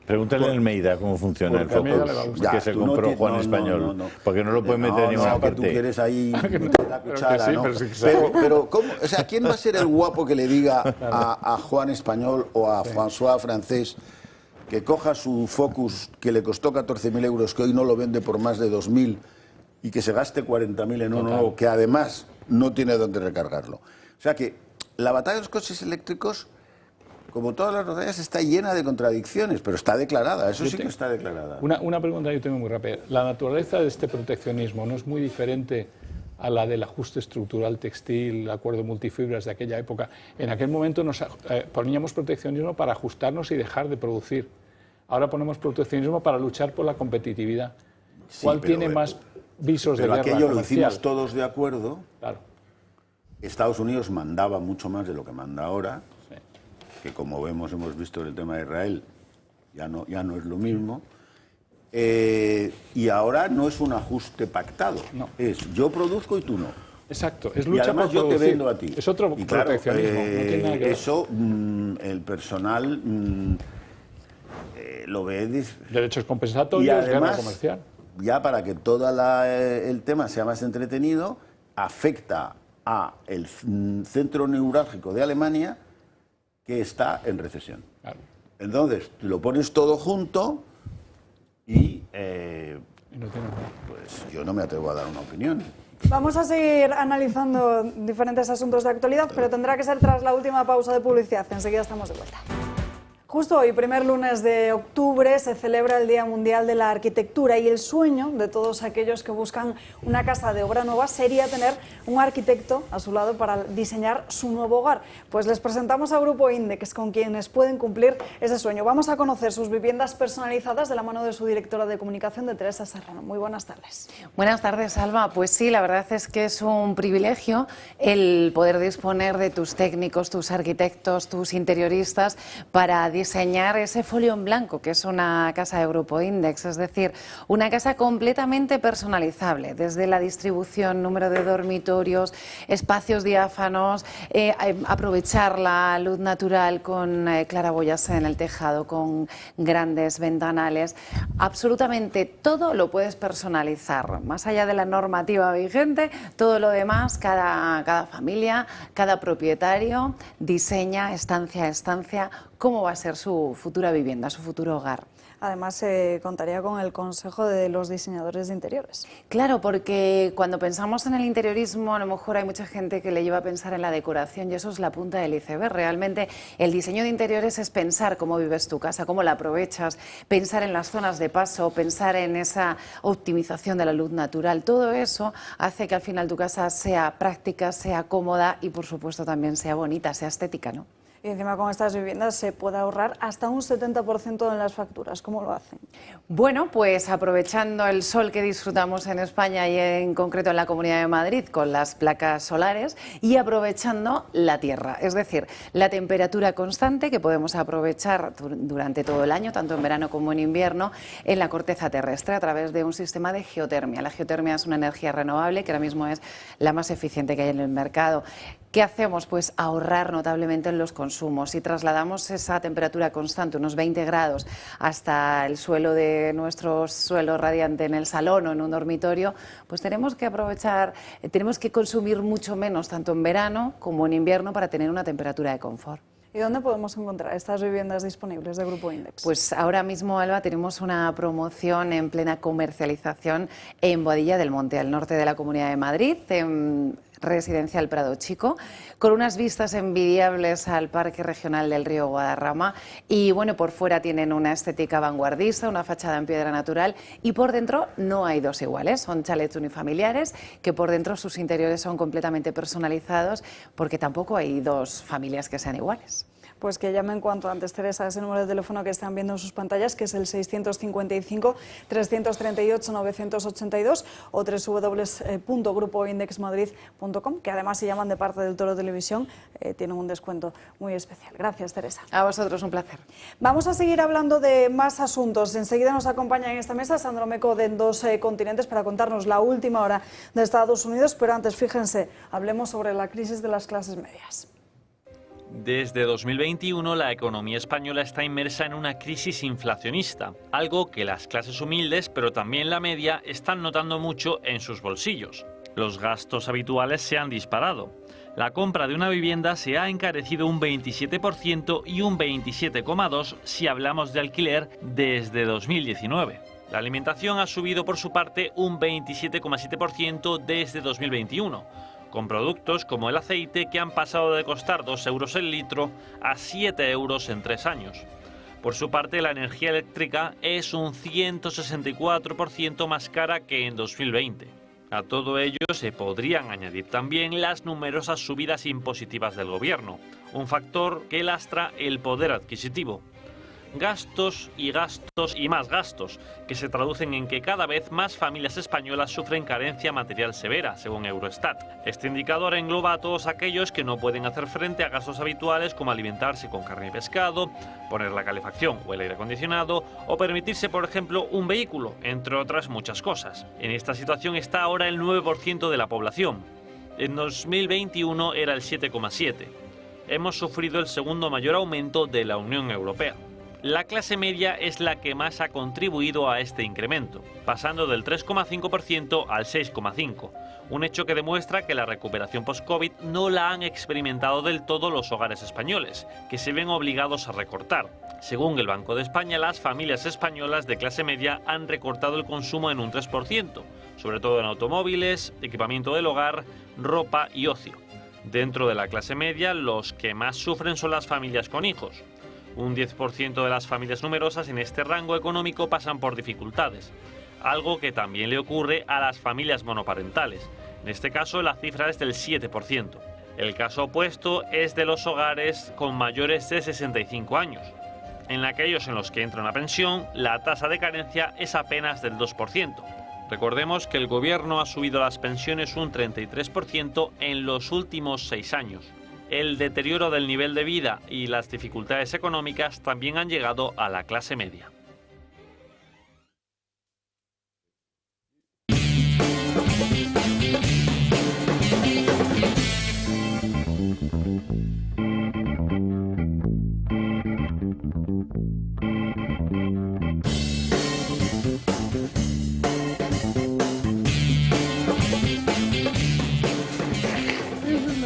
Pregúntale a Almeida cómo funciona el Focus que se compró Juan Español, porque no lo puede meter en ninguna parte. Tú quieres ahí la cuchara, ¿no? Pero ¿cómo? O sea, ¿quién va a ser el guapo que le diga a Juan Español o a François Francés que coja su Focus que le costó 14.000 euros, que hoy no lo vende por más de 2.000 y que se gaste 40.000 en uno nuevo, que además no tiene dónde recargarlo? O sea que la batalla de los coches eléctricos, como todas las batallas, está llena de contradicciones, pero está declarada, eso sí que está declarada. Una pregunta que yo tengo muy rápida. La naturaleza de este proteccionismo no es muy diferente a la del ajuste estructural textil, el acuerdo multifibras de aquella época. En aquel momento poníamos proteccionismo para ajustarnos y dejar de producir. Ahora ponemos proteccionismo para luchar por la competitividad. ¿Cuál tiene más visos de guerra comercial? Aquello lo hicimos todos de acuerdo. Claro. Estados Unidos mandaba mucho más de lo que manda ahora. Que como hemos visto en el tema de Israel, ya no es lo mismo. Y ahora no es un ajuste pactado, es yo produzco y tú no. Exacto, es lucha por producir. Yo te vendo a ti. Es otro proteccionismo. No tiene nada que ver. Eso, el personal lo ve... Derechos compensatorios, y además, guerra comercial. Ya para que todo el tema sea más entretenido, afecta al centro neurálgico de Alemania, que está en recesión. Claro. Entonces, lo pones todo junto y pues yo no me atrevo a dar una opinión. Vamos a seguir analizando diferentes asuntos de actualidad, pero tendrá que ser tras la última pausa de publicidad. Enseguida estamos de vuelta. Justo hoy, primer lunes de octubre, se celebra el Día Mundial de la Arquitectura y el sueño de todos aquellos que buscan una casa de obra nueva sería tener un arquitecto a su lado para diseñar su nuevo hogar. Pues les presentamos a Grupo Index, con quienes pueden cumplir ese sueño. Vamos a conocer sus viviendas personalizadas de la mano de su directora de comunicación, de Teresa Serrano. Muy buenas tardes. Buenas tardes, Alba. Pues sí, la verdad es que es un privilegio el poder disponer de tus técnicos, tus arquitectos, tus interioristas para diseñar ese folio en blanco que es una casa de Grupo Index, es decir, una casa completamente personalizable, desde la distribución, número de dormitorios, espacios diáfanos, aprovechar la luz natural con claraboyas en el tejado, con grandes ventanales, absolutamente todo lo puedes personalizar, más allá de la normativa vigente, todo lo demás, cada familia, cada propietario diseña estancia a estancia cómo va a ser su futura vivienda, su futuro hogar. Además, contaría con el consejo de los diseñadores de interiores. Claro, porque cuando pensamos en el interiorismo, a lo mejor hay mucha gente que le lleva a pensar en la decoración y eso es la punta del iceberg. Realmente el diseño de interiores es pensar cómo vives tu casa, cómo la aprovechas, pensar en las zonas de paso, pensar en esa optimización de la luz natural. Todo eso hace que al final tu casa sea práctica, sea cómoda y por supuesto también sea bonita, sea estética, ¿no? Y encima con estas viviendas se puede ahorrar hasta un 70% en las facturas. ¿Cómo lo hacen? Bueno, pues aprovechando el sol que disfrutamos en España y en concreto en la Comunidad de Madrid con las placas solares y aprovechando la tierra, es decir, la temperatura constante que podemos aprovechar durante todo el año, tanto en verano como en invierno, en la corteza terrestre a través de un sistema de geotermia. La geotermia es una energía renovable que ahora mismo es la más eficiente que hay en el mercado. ¿Qué hacemos? Pues ahorrar notablemente en los consumos. Si trasladamos esa temperatura constante, unos 20 grados, hasta el suelo de nuestro suelo radiante en el salón o en un dormitorio, pues tenemos que aprovechar, tenemos que consumir mucho menos, tanto en verano como en invierno, para tener una temperatura de confort. ¿Y dónde podemos encontrar estas viviendas disponibles de Grupo Index? Pues ahora mismo, Alba, tenemos una promoción en plena comercialización en Boadilla del Monte, al norte de la Comunidad de Madrid, en Residencial Prado Chico, con unas vistas envidiables al Parque Regional del Río Guadarrama y bueno, por fuera tienen una estética vanguardista, una fachada en piedra natural y por dentro no hay dos iguales, son chalets unifamiliares que por dentro sus interiores son completamente personalizados porque tampoco hay dos familias que sean iguales. Pues que llamen cuanto antes, Teresa, ese número de teléfono que están viendo en sus pantallas, que es el 655-338-982 o www.grupoindexmadrid.com, que además si llaman de parte del Toro Televisión tienen un descuento muy especial. Gracias, Teresa. A vosotros, un placer. Vamos a seguir hablando de más asuntos. Enseguida nos acompaña en esta mesa Sandro Meco de Dos Continentes para contarnos la última hora de Estados Unidos, pero antes, fíjense, hablemos sobre la crisis de las clases medias. Desde 2021 la economía española está inmersa en una crisis inflacionista, algo que las clases humildes, pero también la media, están notando mucho en sus bolsillos. Los gastos habituales se han disparado. La compra de una vivienda se ha encarecido un 27% y un 27,2% si hablamos de alquiler desde 2019. La alimentación ha subido por su parte un 27,7% desde 2021. Con productos como el aceite que han pasado de costar 2 euros el litro a 7 euros en 3 años. Por su parte, la energía eléctrica es un 164% más cara que en 2020. A todo ello se podrían añadir también las numerosas subidas impositivas del gobierno, un factor que lastra el poder adquisitivo. Gastos y más gastos, que se traducen en que cada vez más familias españolas sufren carencia material severa, según Eurostat. Este indicador engloba a todos aquellos que no pueden hacer frente a gastos habituales como alimentarse con carne y pescado, poner la calefacción o el aire acondicionado o permitirse, por ejemplo, un vehículo, entre otras muchas cosas. En esta situación está ahora el 9% de la población. En 2021 era el 7,7%. Hemos sufrido el segundo mayor aumento de la Unión Europea. La clase media es la que más ha contribuido a este incremento, pasando del 3,5% al 6,5%, un hecho que demuestra que la recuperación post-COVID no la han experimentado del todo los hogares españoles, que se ven obligados a recortar. Según el Banco de España, las familias españolas de clase media han recortado el consumo en un 3%, sobre todo en automóviles, equipamiento del hogar, ropa y ocio. Dentro de la clase media, los que más sufren son las familias con hijos. Un 10% de las familias numerosas en este rango económico pasan por dificultades, algo que también le ocurre a las familias monoparentales. En este caso, la cifra es del 7%. El caso opuesto es de los hogares con mayores de 65 años. En aquellos en los que entra una pensión, la tasa de carencia es apenas del 2%. Recordemos que el gobierno ha subido las pensiones un 33% en los últimos 6 años. El deterioro del nivel de vida y las dificultades económicas también han llegado a la clase media.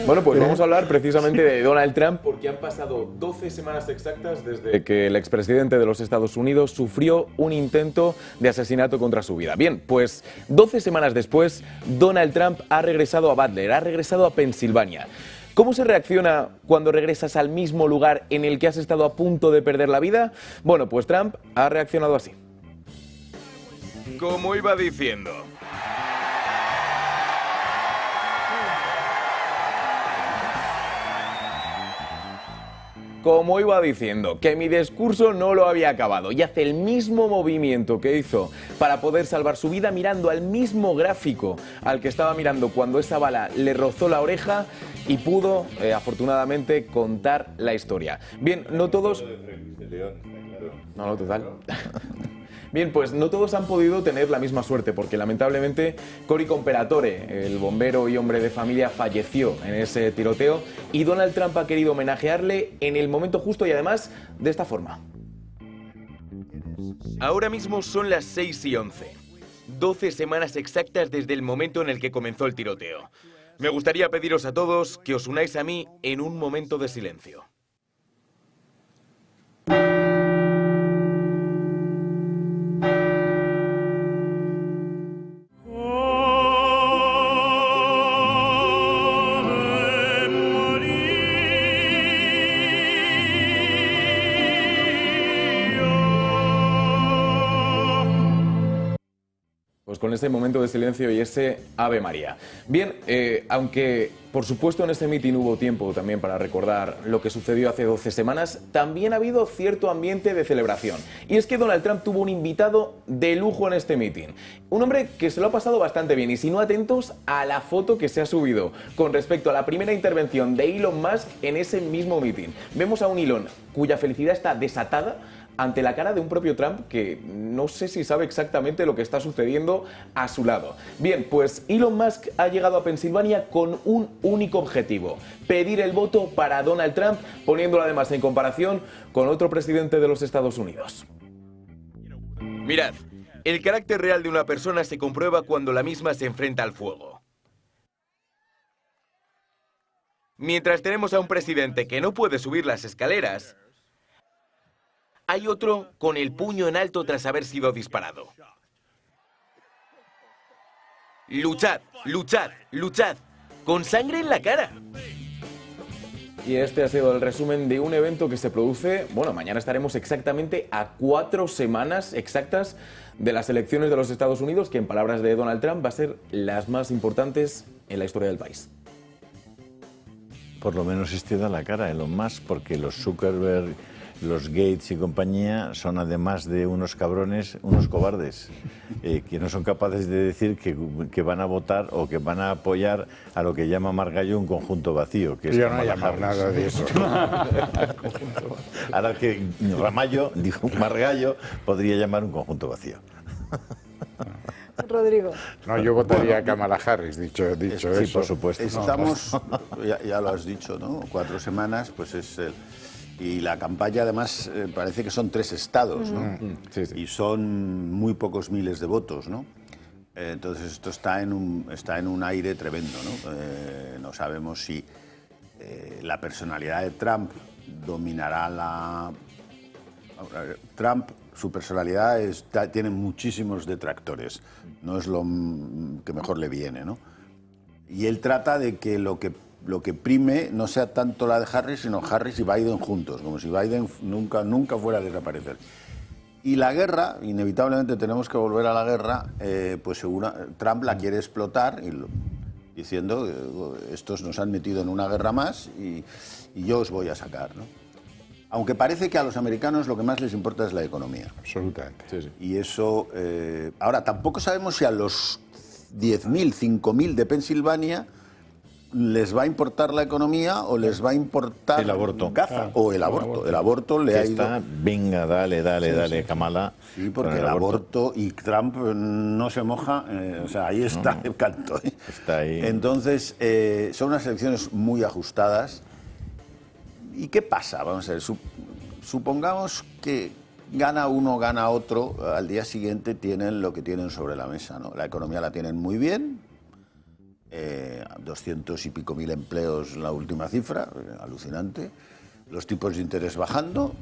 Bueno, pues vamos a hablar precisamente de Donald Trump porque han pasado 12 semanas exactas desde que el expresidente de los Estados Unidos sufrió un intento de asesinato contra su vida. Bien, pues 12 semanas después, Donald Trump ha regresado a Butler, ha regresado a Pensilvania. ¿Cómo se reacciona cuando regresas al mismo lugar en el que has estado a punto de perder la vida? Bueno, pues Trump ha reaccionado así. Como iba diciendo. Como iba diciendo, que mi discurso no lo había acabado y hace el mismo movimiento que hizo para poder salvar su vida mirando al mismo gráfico al que estaba mirando cuando esa bala le rozó la oreja y pudo, afortunadamente, contar la historia. Bien, no todos... No, total. Bien, pues no todos han podido tener la misma suerte porque lamentablemente Cory Comperatore, el bombero y hombre de familia, falleció en ese tiroteo y Donald Trump ha querido homenajearle en el momento justo y además de esta forma. Ahora mismo son las 6:11. 12 semanas exactas desde el momento en el que comenzó el tiroteo. Me gustaría pediros a todos que os unáis a mí en un momento de silencio. Con ese momento de silencio y ese Ave María. Bien, aunque por supuesto en ese mitin hubo tiempo también para recordar lo que sucedió hace 12 semanas, también ha habido cierto ambiente de celebración. Y es que Donald Trump tuvo un invitado de lujo en este mitin. Un hombre que se lo ha pasado bastante bien y si no atentos a la foto que se ha subido con respecto a la primera intervención de Elon Musk en ese mismo mitin. Vemos a un Elon cuya felicidad está desatada ante la cara de un propio Trump que no sé si sabe exactamente lo que está sucediendo a su lado. Bien, pues Elon Musk ha llegado a Pensilvania con un único objetivo: pedir el voto para Donald Trump, poniéndolo además en comparación con otro presidente de los Estados Unidos. Mirad, el carácter real de una persona se comprueba cuando la misma se enfrenta al fuego. Mientras tenemos a un presidente que no puede subir las escaleras, hay otro con el puño en alto tras haber sido disparado. Luchad, luchad, luchad, con sangre en la cara. Y este ha sido el resumen de un evento que se produce, bueno, mañana estaremos exactamente a 4 semanas exactas de las elecciones de los Estados Unidos, que en palabras de Donald Trump va a ser las más importantes en la historia del país. Por lo menos este da la cara, Elon Musk, porque los Zuckerberg, los Gates y compañía son además de unos cabrones, unos cobardes, que no son capaces de decir que van a votar o que van a apoyar a lo que llama Margallo un conjunto vacío. Que yo no voy a llamar nada de eso. Ahora que Ramallo, dijo Margallo, podría llamar un conjunto vacío. Rodrigo. No, yo votaría a Kamala Harris, dicho eso. Sí, por supuesto. Estamos, ya lo has dicho, ¿no? 4 semanas, pues es el... Y la campaña, además, parece que son 3 estados, ¿no? Sí, sí. Y son muy pocos miles de votos, ¿no? Entonces esto está en un aire tremendo, ¿no? No sabemos si la personalidad de Trump dominará la... Trump, su personalidad tiene muchísimos detractores, no es lo que mejor le viene, ¿no? Y él trata de que lo que prime no sea tanto la de Harris, sino Harris y Biden juntos, como si Biden nunca fuera a desaparecer. Y la guerra, inevitablemente tenemos que volver a la guerra, pues Trump la quiere explotar diciendo estos nos han metido en una guerra más y yo os voy a sacar, ¿no? Aunque parece que a los americanos lo que más les importa es la economía. Absolutamente. Sí, sí. Y eso... ahora, tampoco sabemos si a los 10.000, 5.000 de Pensilvania les va a importar la economía o les va a importar el aborto. Gaza o el aborto. El aborto le ha ido... Venga, dale, Kamala. Sí, porque el aborto y Trump no se moja, o sea, ahí está el canto. Está ahí. Entonces, son unas elecciones muy ajustadas. ¿Y qué pasa? Vamos a ver, supongamos que gana uno, gana otro, al día siguiente tienen lo que tienen sobre la mesa, ¿no? La economía la tienen muy bien, 200 y pico mil empleos la última cifra, alucinante, los tipos de interés bajando,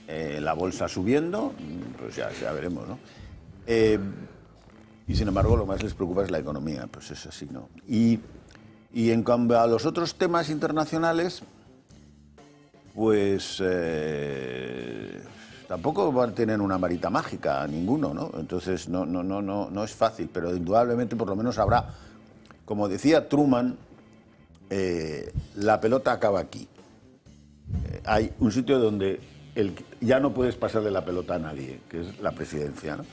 la bolsa subiendo, pues ya veremos, ¿no? Y sin embargo lo más les preocupa es la economía, pues es así, ¿no? Y en cambio a los otros temas internacionales, pues tampoco tienen una varita mágica, ninguno, ¿no? Entonces no es fácil, pero indudablemente por lo menos habrá, como decía Truman, la pelota acaba aquí. Hay un sitio donde ya no puedes pasarle la pelota a nadie, que es la presidencia, ¿no?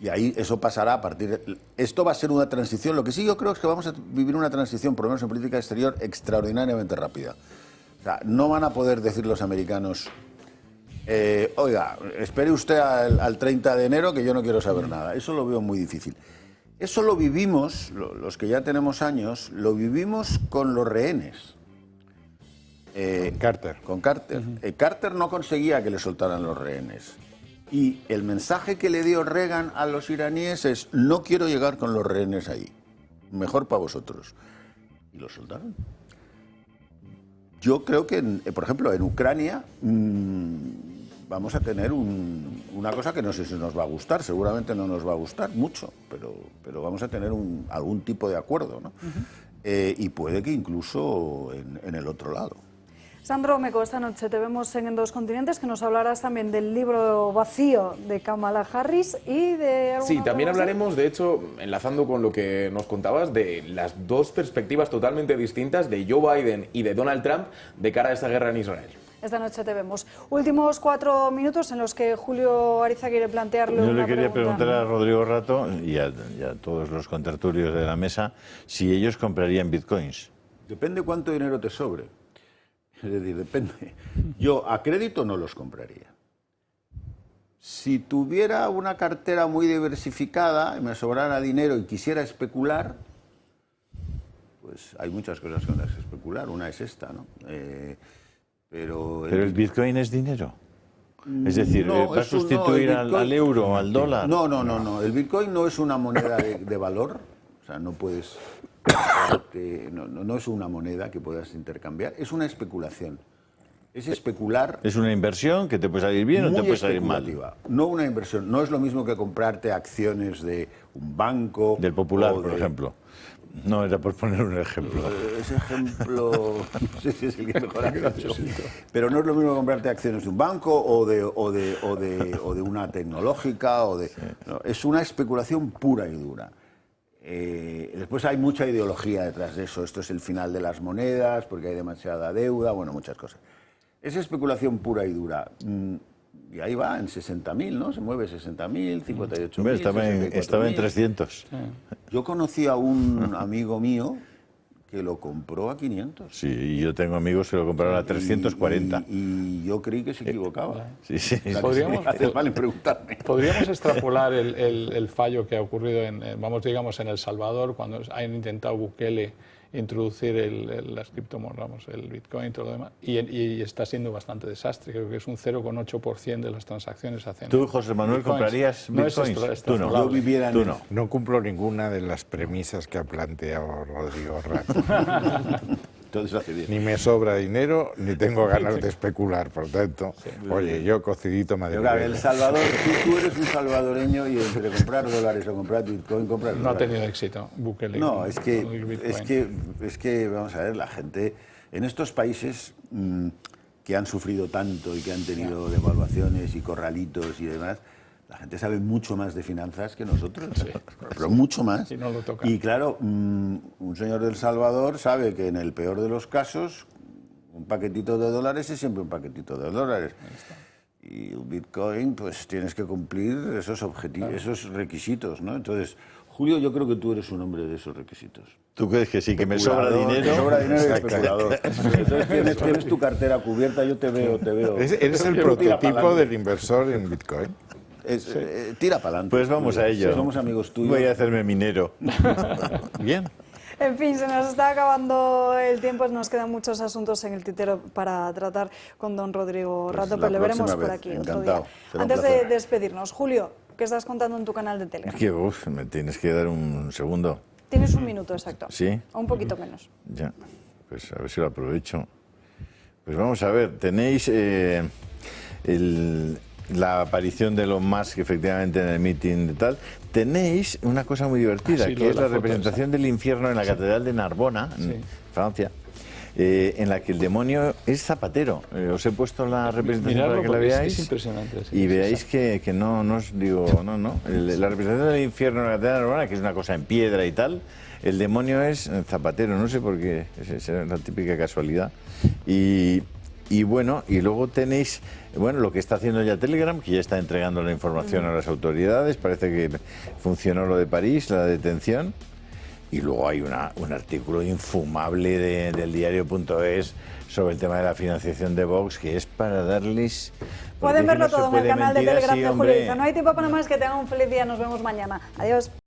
Y ahí eso pasará a partir de... Esto va a ser una transición, lo que sí yo creo es que vamos a vivir una transición, por lo menos en política exterior, extraordinariamente rápida. O sea, no van a poder decir los americanos, oiga, espere usted al 30 de enero que yo no quiero saber nada. Eso lo veo muy difícil. Eso lo vivimos, los que ya tenemos años, lo vivimos con los rehenes. Con Carter. Carter no conseguía que le soltaran los rehenes. Y el mensaje que le dio Reagan a los iraníes es, no quiero llegar con los rehenes ahí. Mejor para vosotros. Y lo soltaron. Yo creo que, por ejemplo, en Ucrania vamos a tener una cosa que no sé si nos va a gustar, seguramente no nos va a gustar mucho, pero vamos a tener algún tipo de acuerdo, ¿no? Y puede que incluso en el otro lado. Sandro Meco, esta noche te vemos en Dos Continentes, que nos hablarás también del libro vacío de Kamala Harris y de... Sí, también hablaremos, de hecho, enlazando con lo que nos contabas, de las dos perspectivas totalmente distintas de Joe Biden y de Donald Trump de cara a esta guerra en Israel. Esta noche te vemos. Últimos 4 minutos en los que Julio Ariza quiere plantearle Yo le quería preguntar a Rodrigo Rato y a todos los contertulios de la mesa si ellos comprarían bitcoins. Depende cuánto dinero te sobre. Es decir, depende. Yo a crédito no los compraría. Si tuviera una cartera muy diversificada, me sobrara dinero y quisiera especular, pues hay muchas cosas con las que especular. Una es esta, ¿no? Pero el bitcoin es dinero. Es decir, ¿va a sustituir al euro o al dólar? No. El bitcoin no es una moneda de valor. O sea, no puedes... No es una moneda que puedas intercambiar, es una especulación. Es especular. Es una inversión que te puede salir bien o te puede salir mal. No una inversión. No es lo mismo que comprarte acciones de un banco. Del Popular, por ejemplo. No, era por poner un ejemplo. Ese ejemplo, no sé si es el que mejor ha hecho. Pero no es lo mismo comprarte acciones de un banco o de una tecnológica. No, es una especulación pura y dura. Después hay mucha ideología detrás de eso. Esto es el final de las monedas, porque hay demasiada deuda, bueno, muchas cosas. Es especulación pura y dura. Y ahí va, en 60.000, ¿no? Se mueve 60.000, 58.000. Estaba en 300. Yo conocí a un amigo mío que lo compró a 500. Sí, y yo tengo amigos que lo compraron a 340. Y yo creí que se equivocaba. Sí. Haces mal en preguntarme. ¿Podríamos extrapolar el fallo que ha ocurrido en El Salvador, cuando han intentado Bukele introducir las criptomonedas, el Bitcoin y todo lo demás, y está siendo bastante desastre? Creo que es un 0,8% de las transacciones hacen. ¿Tú, José Manuel, Bitcoins. Comprarías Bitcoins? No es Tú no. Yo viviera no cumplo ninguna de las premisas que ha planteado Rodrigo Rato. entonces hace bien. Ni me sobra dinero, ni tengo ganas de especular, por tanto, oye, yo cocidito Madrid. Pero claro, El Salvador, tú eres un salvadoreño y entre comprar dólares o comprar Bitcoin, comprar No ha dólares. tenido éxito Bukele. No, con el Bitcoin. es que, vamos a ver, la gente, en estos países que han sufrido tanto y que han tenido devaluaciones y corralitos y demás, la gente sabe mucho más de finanzas que nosotros, pero mucho más. Y no lo toca. Y claro, un señor del Salvador sabe que en el peor de los casos, un paquetito de dólares es siempre un paquetito de dólares. Y un Bitcoin, pues tienes que cumplir esos objetivos, esos requisitos, ¿no? Entonces, Julio, yo creo que tú eres un hombre de esos requisitos. ¿Tú crees que sí, que me sobra dinero? Me sobra dinero y especulador. Entonces tienes tu cartera cubierta, yo te veo. ¿Eres el prototipo del inversor en Bitcoin? Tira para adelante. Pues vamos a ello. Somos amigos tuyos. Voy a hacerme minero. Bien. En fin, se nos está acabando el tiempo, nos quedan muchos asuntos en el tintero para tratar con don Rodrigo Pues Rato, la pero le veremos próxima por vez. aquí Encantado. otro día. Será un Antes de placer. despedirnos, Julio, ¿qué estás contando en tu canal de Telegram? Que me tienes que dar un segundo. Tienes un minuto exacto. ¿Sí? O un poquito menos. Ya, pues a ver si lo aprovecho. Pues vamos a ver, tenéis la aparición de Elon Musk efectivamente en el meeting de tal. Tenéis una cosa muy divertida, Sí, que es la foto representación del infierno en la Catedral de Narbona, en Francia, en la que el demonio es Zapatero. Os he puesto la representación Miradlo para que la porque veáis. es impresionante. Sí, Y sí, veáis sí. que no os digo, no. La representación del infierno en la Catedral de Narbona, que es una cosa en piedra y tal, el demonio es Zapatero, no sé por qué, es la típica casualidad. Y bueno, y luego tenéis lo que está haciendo ya Telegram, que ya está entregando la información a las autoridades, parece que funcionó lo de París, la detención, y luego hay un artículo infumable del diario.es sobre el tema de la financiación de Vox, que es para darles... Pueden verlo todo en el canal de Telegram de Julio hombre. Iza. No hay tiempo para más, que tengan un feliz día, nos vemos mañana. Adiós.